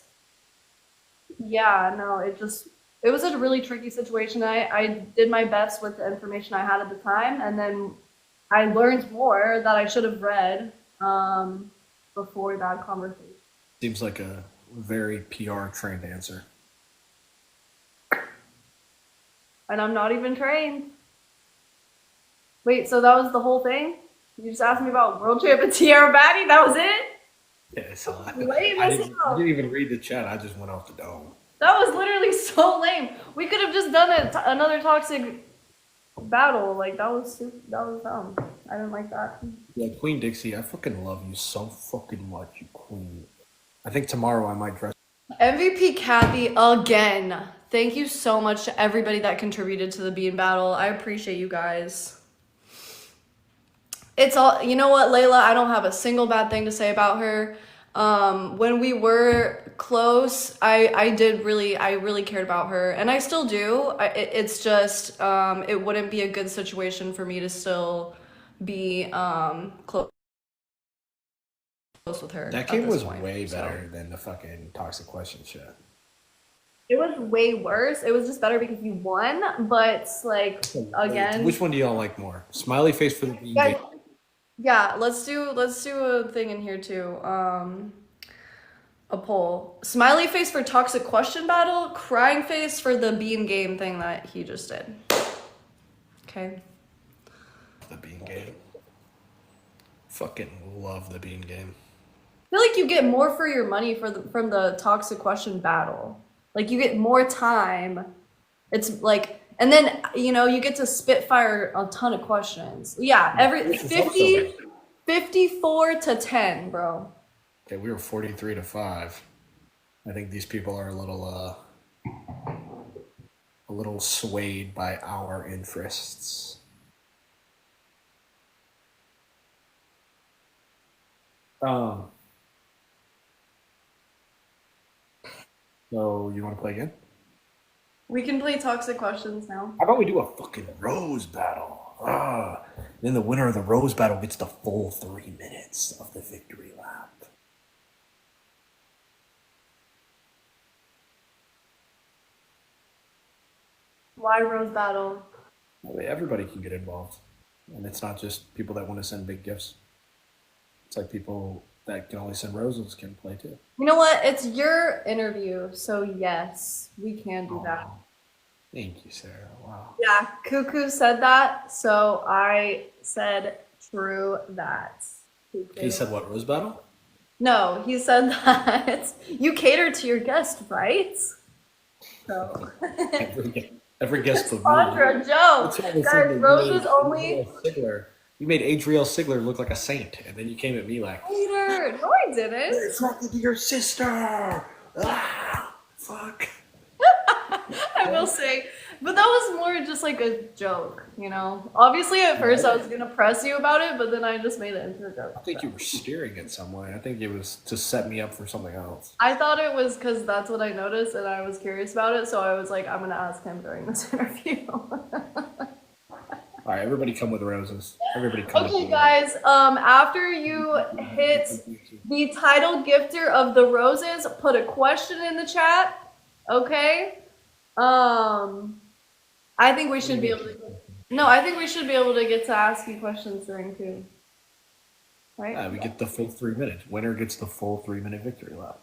yeah, no, it was a really tricky situation. I did my best with the information I had at the time, and then I learned more that I should have read before that conversation. Seems like a very PR trained answer. And I'm not even trained. Wait, so that was the whole thing? You just asked me about World Champ and Tierra Batty? That was it? Yeah, so Lame I as didn't hell. even read the chat. I just went off the dome. That was literally so lame. We could have just done another toxic battle. Like that was dumb. I didn't like that. Yeah, Queen Dixie, I fucking love you so fucking much, you queen. I think tomorrow I might dress. MVP Kathy again. Thank you so much to everybody that contributed to the bean battle. I appreciate you guys. It's all, you know what, Layla, I don't have a single bad thing to say about her. When we were close, I really cared about her, and I still do. It's just, it wouldn't be a good situation for me to still be, close with her. That at game this was point, way so. better than the fucking toxic question shit. It was way worse. It was just better because you won, but like, again. Which one do y'all like more? Smiley face for the bean game. Yeah, let's do a thing in here too. A poll. Smiley face for toxic question battle, crying face for the bean game thing that he just did. Okay. The bean game. Fucking love the bean game. feel like you get more for your money from the toxic question battle. Like you get more time. It's like, and then you get to spitfire a ton of questions. Yeah, every Which is also 54 to 10, bro. okay. We were 43-5. I think these people are a little swayed by our interests. Um. So you want to play again? We can play toxic questions now. How about we do a fucking rose battle? Then the winner of the rose battle gets the full 3 minutes of the victory lap. Why rose battle? That way everybody can get involved. And it's not just people that want to send big gifts. It's like people that can only send roses can play too. You know what? It's your interview, so yes, we can do that. Thank you, Sarah. Wow. Yeah, Cuckoo said that, so I said true that. Cuckoo. He said what, rose battle? No, he said that you cater to your guest, right? So Every guest but me. Sandra, Joe. Guys, roses only. You made Adriel Sigler look like a saint, and then you came at me like, Hater. No, I didn't. it's talking to your sister. Ah, fuck. I will say, but that was more just like a joke, Obviously, at first I was gonna press you about it, but then I just made it into a joke. I think you were steering it some way. I think it was to set me up for something else. I thought it was because that's what I noticed, and I was curious about it, so I was like, I'm gonna ask him during this interview. All right, everybody come with roses. Everybody come with Okay, guys, after you hit the title gifter of the roses, put a question in the chat, okay? I think we should be able to. No, I think we should be able to get to ask you questions during too. Right? Yeah, we get the full 3 minutes. Winner gets the full 3 minute victory lap.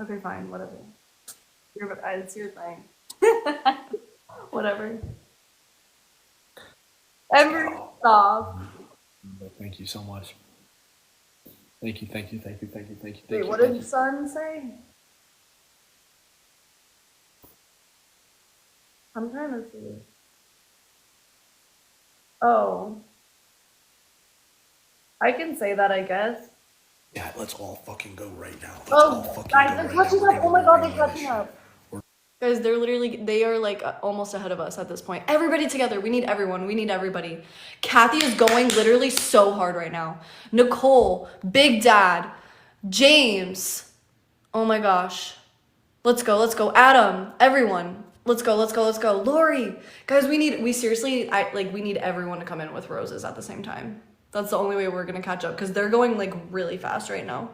Okay, fine, whatever. It's your thing. Whatever. Stop. Thank you so much. Thank you. Wait, what did Son say? I'm trying to see. Oh. I can say that, I guess. Yeah, let's all fucking go right now. Guys, they're catching up. Oh my god, they're catching up. Guys, they are like almost ahead of us at this point. Everybody together. We need everyone. We need everybody. Kathy is going literally so hard right now. Nicole, Big Dad, James. Oh my gosh. Let's go. Adam, everyone. Let's go. Lori. Guys, we need everyone to come in with roses at the same time. That's the only way we're going to catch up because they're going like really fast right now.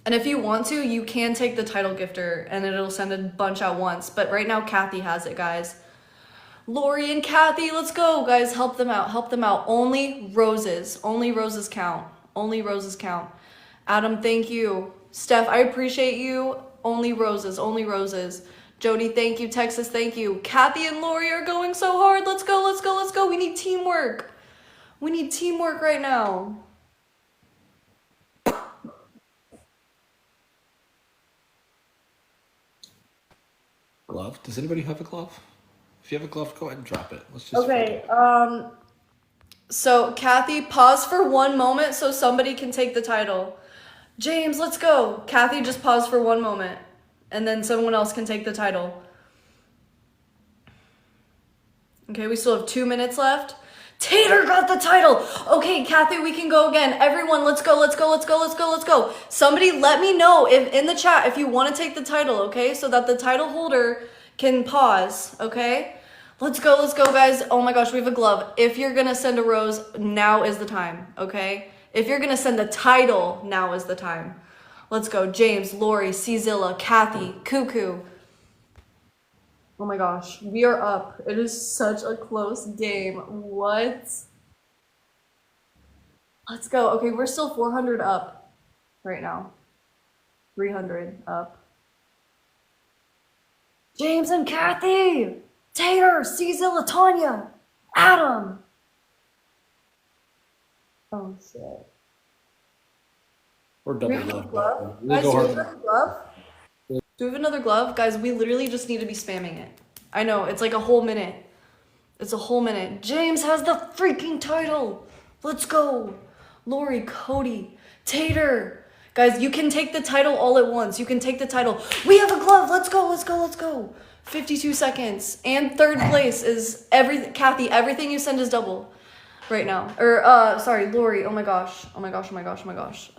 And if you want to, you can take the title gifter and it'll send a bunch at once. But right now, Kathy has it, guys. Lori and Kathy, let's go, guys. Help them out. Only roses count. Adam, thank you. Steph, I appreciate you. Only roses. Jody, thank you. Texas, thank you. Kathy and Lori are going so hard. Let's go. We need teamwork. Right now. Glove? Does anybody have a glove? If you have a glove, go ahead and drop it. Let's just. Okay. So Kathy, pause for 1 moment so somebody can take the title. James, let's go. Kathy, just pause for 1 moment, and then someone else can take the title. Okay, we still have 2 minutes left. Tater got the title. Okay, Kathy, we can go again. Everyone, let's go. Somebody let me know if in the chat if you want to take the title, okay? So that the title holder can pause, okay? Let's go, guys. Oh my gosh, we have a glove. If you're gonna send a rose, now is the time, okay? If you're gonna send a title, now is the time. Let's go. James, Lori, Czilla, Kathy, Cuckoo. Oh my gosh, we are up. It is such a close game. What? Let's go. Okay, we're still 400 up right now. 300 up. James and Kathy! Tater, Czilla, Tanya, Adam! Oh shit. Or Do we double have another glove. glove? We'll Guys, go do we have hard. another glove? Do we have another glove? Guys, we literally just need to be spamming it. I know, it's like a whole minute. It's a whole minute. James has the freaking title. Let's go. Lori, Cody, Tater. Guys, you can take the title all at once. You can take the title. We have a glove. Let's go, let's go, let's go. 52 seconds. And third place is Kathy, everything you send is double right now. Or, sorry, Lori. Oh my gosh. Oh my gosh, oh my gosh, oh my gosh.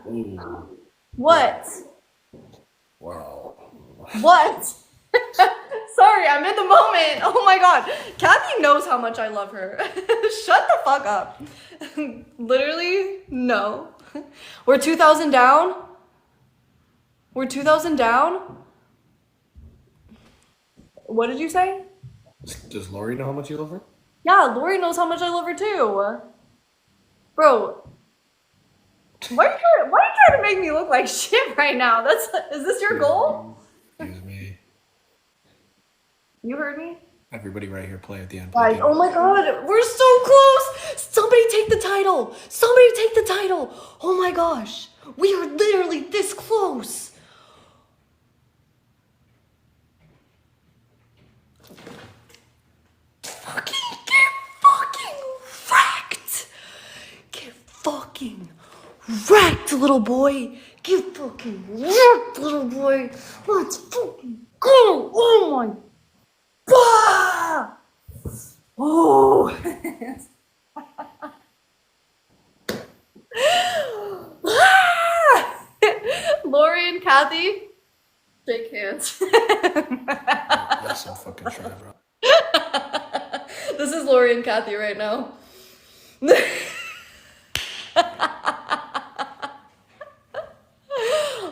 Ooh, What? wow. What? Sorry, I'm in the moment. Oh my god. Kathy knows how much I love her. Shut the fuck up. Literally, no. We're 2,000 down? We're 2,000 down? What did you say? Does Lori know how much you love her? Yeah, Lori knows how much I love her too. Bro, why are you trying to make me look like shit right now? Is this your goal? Excuse me. You heard me? Everybody right here play at the end. Guys, oh my god, we're so close! Somebody take the title! Somebody take the title! Oh my gosh, we are literally this close! Get fucking wrecked! Get fucking wrecked, little boy! Get fucking wrecked, little boy! Let's fucking go! Oh my... Bah! Oh! Lori and Kathy, shake hands. That's some fucking try, bro. This is Lori and Kathy right now.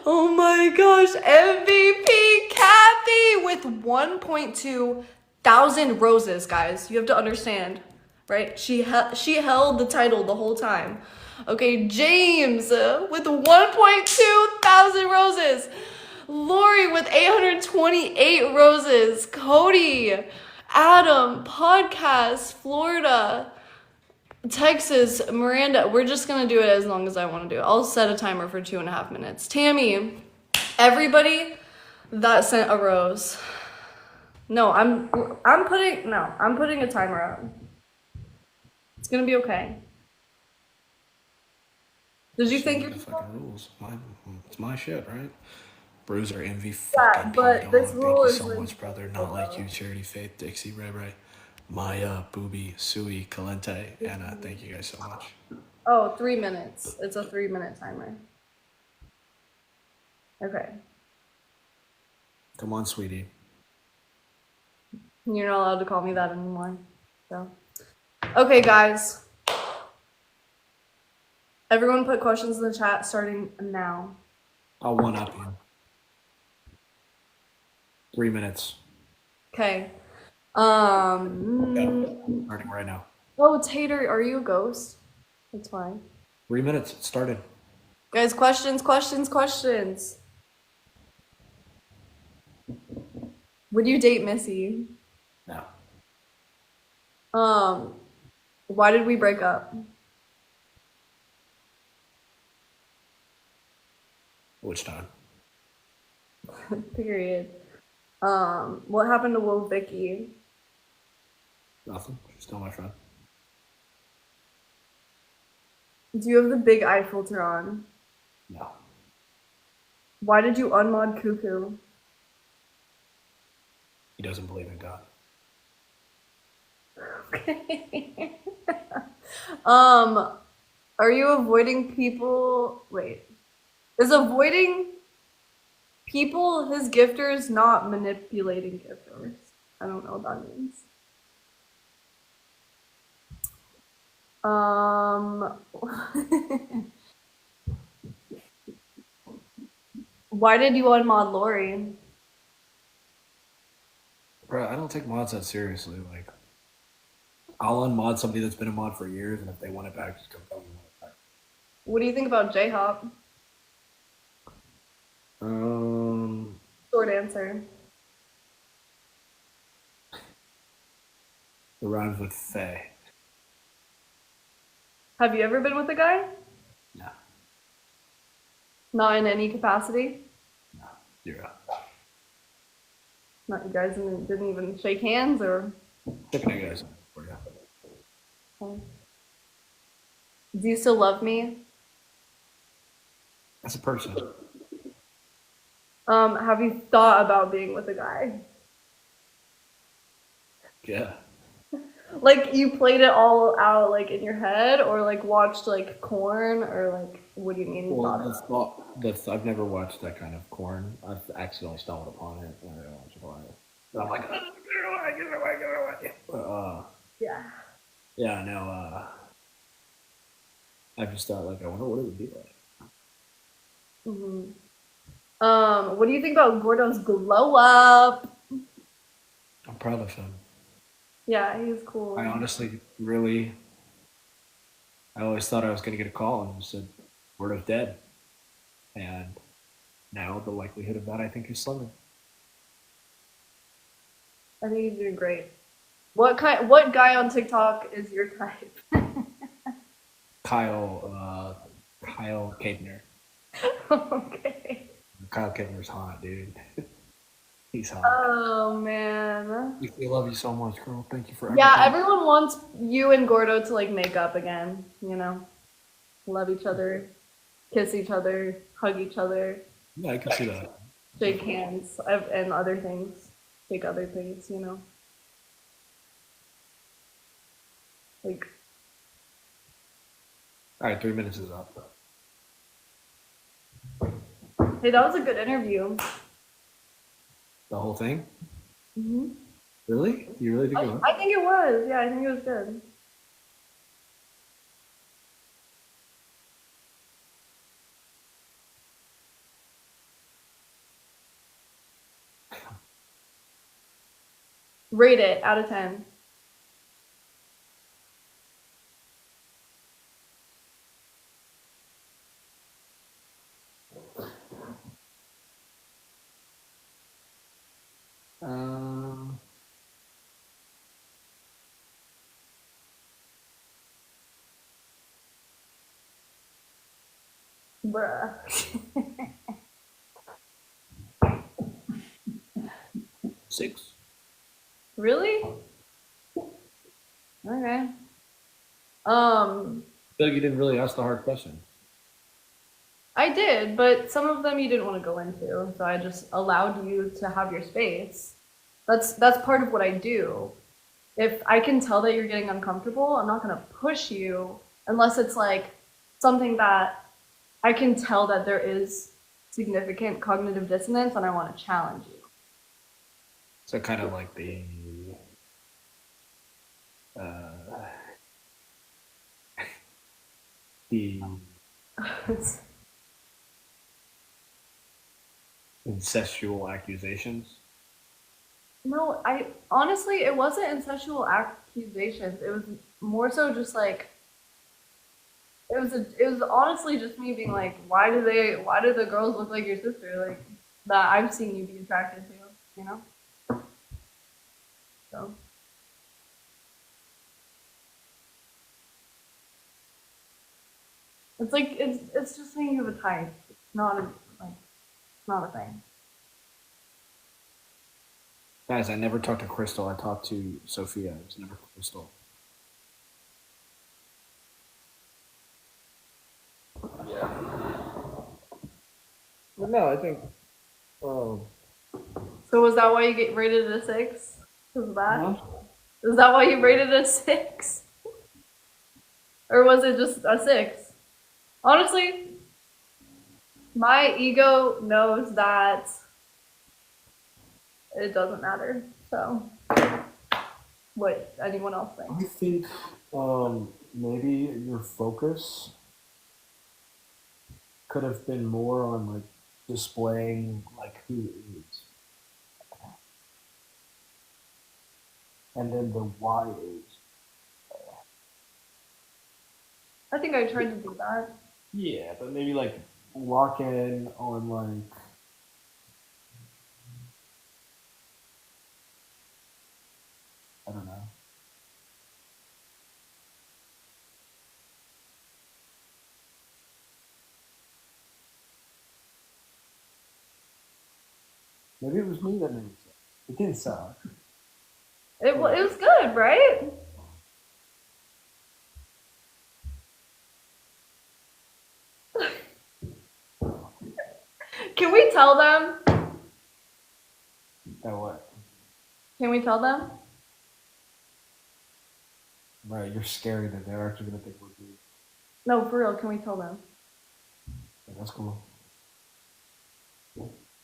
Oh my gosh, MVP Kathy with 1.2 thousand roses, guys. You have to understand, right? She held the title the whole time. Okay, James with 1.2 thousand roses. Lori with 828 roses. Cody, Adam, Podcast, Florida, Texas, Miranda. We're just gonna do it as long as I want to do it. I'll set a timer for 2.5 minutes. Tammy, everybody that sent a rose. No, I'm putting a timer up. It's gonna be okay. Did you think the fucking rules? It's my shit, right? Bruiser, envy, Yeah, fucking but P-Dog. this Thank rule you is so like- much, brother. Not like you, Charity, Faith, Dixie, Ray Ray, Maya, Booby, Sui, Calente, Anna. Thank you guys so much. Oh, 3 minutes. It's a 3-minute timer. Okay. Come on, sweetie. You're not allowed to call me that anymore. So, okay, guys. Everyone put questions in the chat starting now. I'll one up you. 3 minutes. Okay. Starting right now. Oh, Tater, are you a ghost? That's fine. 3 minutes. It started. Guys, questions. Would you date Missy? No. Why did we break up? Which time? Period. What happened to Will Vicky? Nothing. She's still my friend. Do you have the big eye filter on? No. Why did you unmod Cuckoo? He doesn't believe in God. Okay. Are you avoiding people? Wait. Is avoiding people his gifters, not manipulating gifters? I don't know what that means. Why did you unmod Lori? Bro, I don't take mods that seriously. Like, I'll unmod somebody that's been a mod for years, and if they want it back, just come tell me want it back. What do you think about J-Hop? Short answer. It rhymes with Faye. Have you ever been with a guy? No, Not in any capacity? no, zero. Not you guys didn't even shake hands or Checking you guys for you. do you still love me? As a person. Have you thought about being with a guy? Yeah. Like you played it all out like in your head or like watched like corn or like what do you mean you Well, thought that's about not. That's I've never watched that kind of corn. I've accidentally stumbled upon it, and I don't watch it a lot. But I'm like, "Oh, get it away, get it away, get it away." it? Yeah. Yeah, no. I just thought like, I wonder what it would be like. Hmm. What do you think about Gordo's glow up? I'm proud of him. Yeah, he's cool. I honestly, really, I always thought I was gonna get a call and it said, "Word of dead," and now the likelihood of that I think is slimming. I think he's doing great. What guy on TikTok is your type? Kyle Kidner. Okay. Kyle Kidner's hot, dude. He's hot. Oh man. We love you so much, girl. Thank you for Yeah, everything. everyone wants you and Gordo to like make up again, you know? Love each other, kiss each other, hug each other, Yeah, I can see that. shake hands, and other things. Shake other things, you know? Like, All right, 3 minutes is up. hey, that was a good interview. The whole thing? Hmm. Really? You really think it was? I think it was. Yeah, I think it was good. Rate it out of 10. Um, Bruh. 6. Really? Okay. I feel like you didn't really ask the hard question. I did, but some of them you didn't want to go into, so I just allowed you to have your space. That's part of what I do. If I can tell that you're getting uncomfortable, I'm not gonna push you unless it's like something that I can tell that there is significant cognitive dissonance and I want to challenge you. So kind of like uh, the incestual accusations. No, I honestly, it wasn't incestual accusations. It was more so just like it was honestly just me being like, why do the girls look like your sister? Like that I've seen you be attracted to, you know? So it's like it's just saying you have a type. It's not a like it's not a thing. Guys, I never talked to Crystal. I talked to Sophia. It was never Crystal. But no, I think. Um, So was that why you get rated a 6? Was that? huh? Is that why you rated a 6? Or was it just a 6? Honestly, my ego knows that it doesn't matter. So, what anyone else I thinks? think maybe your focus could have been more on like displaying like who is, and then the why is. I think I tried to do that. Yeah, but maybe like lock in on like I don't know. Maybe it was me that made it suck. It didn't suck. It was good, right? Can we tell them? That what? Can we tell them? Right, you're scary that they're actually gonna think we're good. No, for real. Can we tell them? Yeah, that's cool.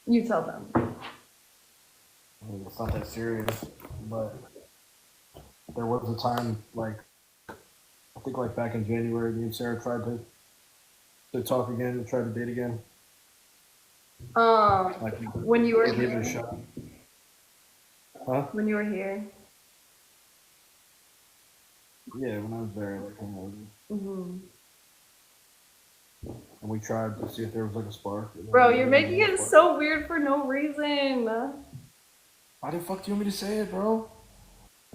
You tell them. I mean, it's not that serious, but there was a time, like I think, like back in January, me and Sarah tried to talk again and try to date again. Like When you were gave it a here. shot. Huh? When you were here. Yeah, when I was there, like hanging out with you. Mm-hmm. And we tried to see if there was like a spark. Bro, you're making it so weird for no reason. Why the fuck do you want me to say it, bro?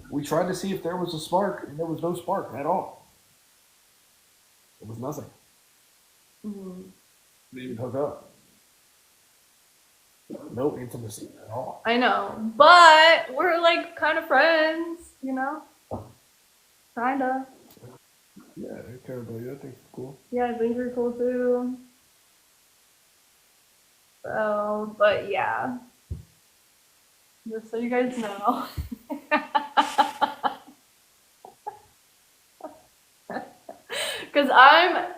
We tried to see if there was a spark, and there was no spark at all. It was nothing. Mm-hmm. We didn't hook up. No intimacy at all. I know, but we're like kind of friends, you know? Kinda. Yeah, I care about you. I think it's cool. Yeah, I think you're cool too. So, but yeah. Just so you guys know. Because I'm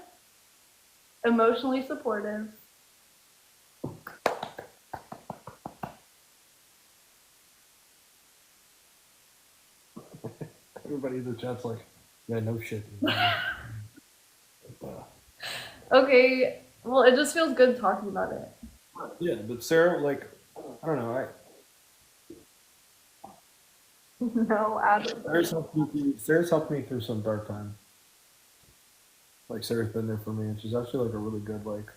emotionally supportive. Everybody in the chat's like, yeah, no shit. Okay, well, it just feels good talking about it. Yeah, but Sarah, like, I don't know. No, Adam. Sarah's helped me through some dark times. Like Sarah's been there for me, and she's actually like a really good like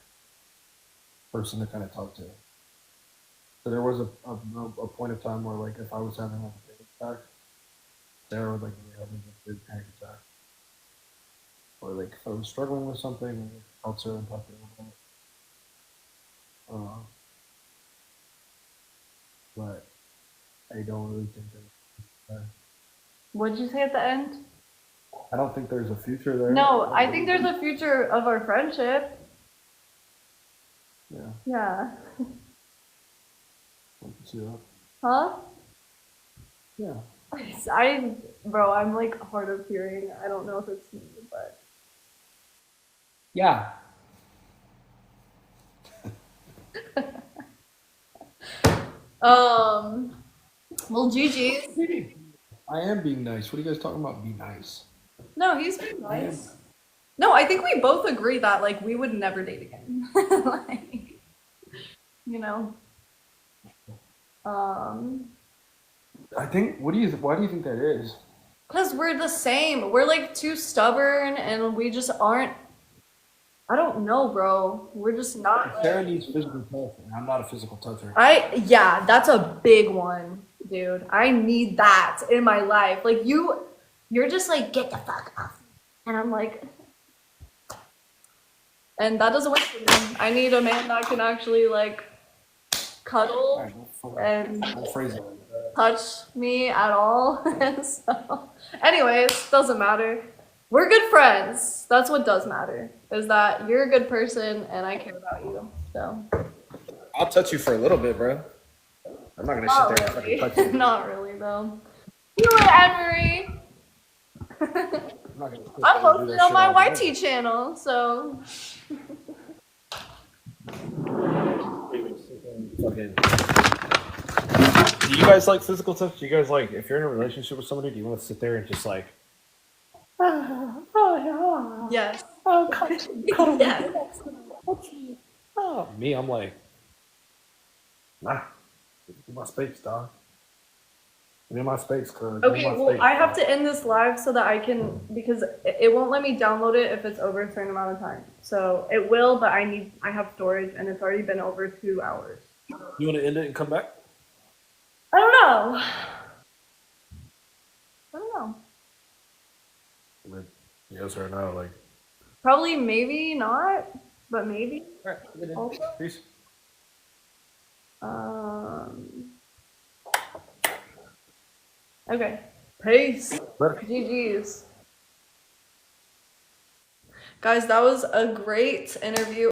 person to kind of talk to. So there was a point of time where like if I was having like a panic attack, Sarah would like really help me with a panic attack. Or like if I was struggling with something, I'd talk to her and talk to her about it. But I don't really think that. What'd you say at the end? I don't think there's a future there. No, I think there's a future of our friendship. Yeah. Yeah. I can see that. Huh? Yeah. Bro, I'm like hard of hearing. I don't know if it's me, but. Yeah. Well, GG. I am being nice. What are you guys talking about? Be nice. No, he's being nice. No, I think we both agree that like we would never date again. Like, you know. I think. Why do you think that is? Because we're the same. We're like too stubborn, and we just aren't. I don't know, bro. We're just not. Sarah needs physical touch, and I'm not a physical toucher. Yeah, that's a big one, dude. I need that in my life. Like you're just like get the fuck off, and I'm like, and that doesn't work for me. I need a man that can actually like cuddle and touch me at all. And so, anyways, doesn't matter. We're good friends. That's what does matter. Is that you're a good person and I care about you. So. I'll touch you for a little bit, bro. I'm not gonna sit there and fucking touch you. Not really, though. You and Anne-Marie. I'm posted on my YT channel, so. Do you guys like physical touch? Do you guys like, if you're in a relationship with somebody, do you want to sit there and just like, Yes. oh, cuddle Yes. Oh, me, I'm like, nah, give me my space, dog. Give me my space, cuz. Okay, well, I have to end this live so that I can, because it won't let me download it if it's over a certain amount of time. So it will, but I have storage and it's already been over 2 hours. You want to end it and come back? I don't know. I don't know. Like, yes or no, like. Probably maybe not, but maybe. All right. Also? Peace. Okay. Peace. Later. GG's. Guys, that was a great interview.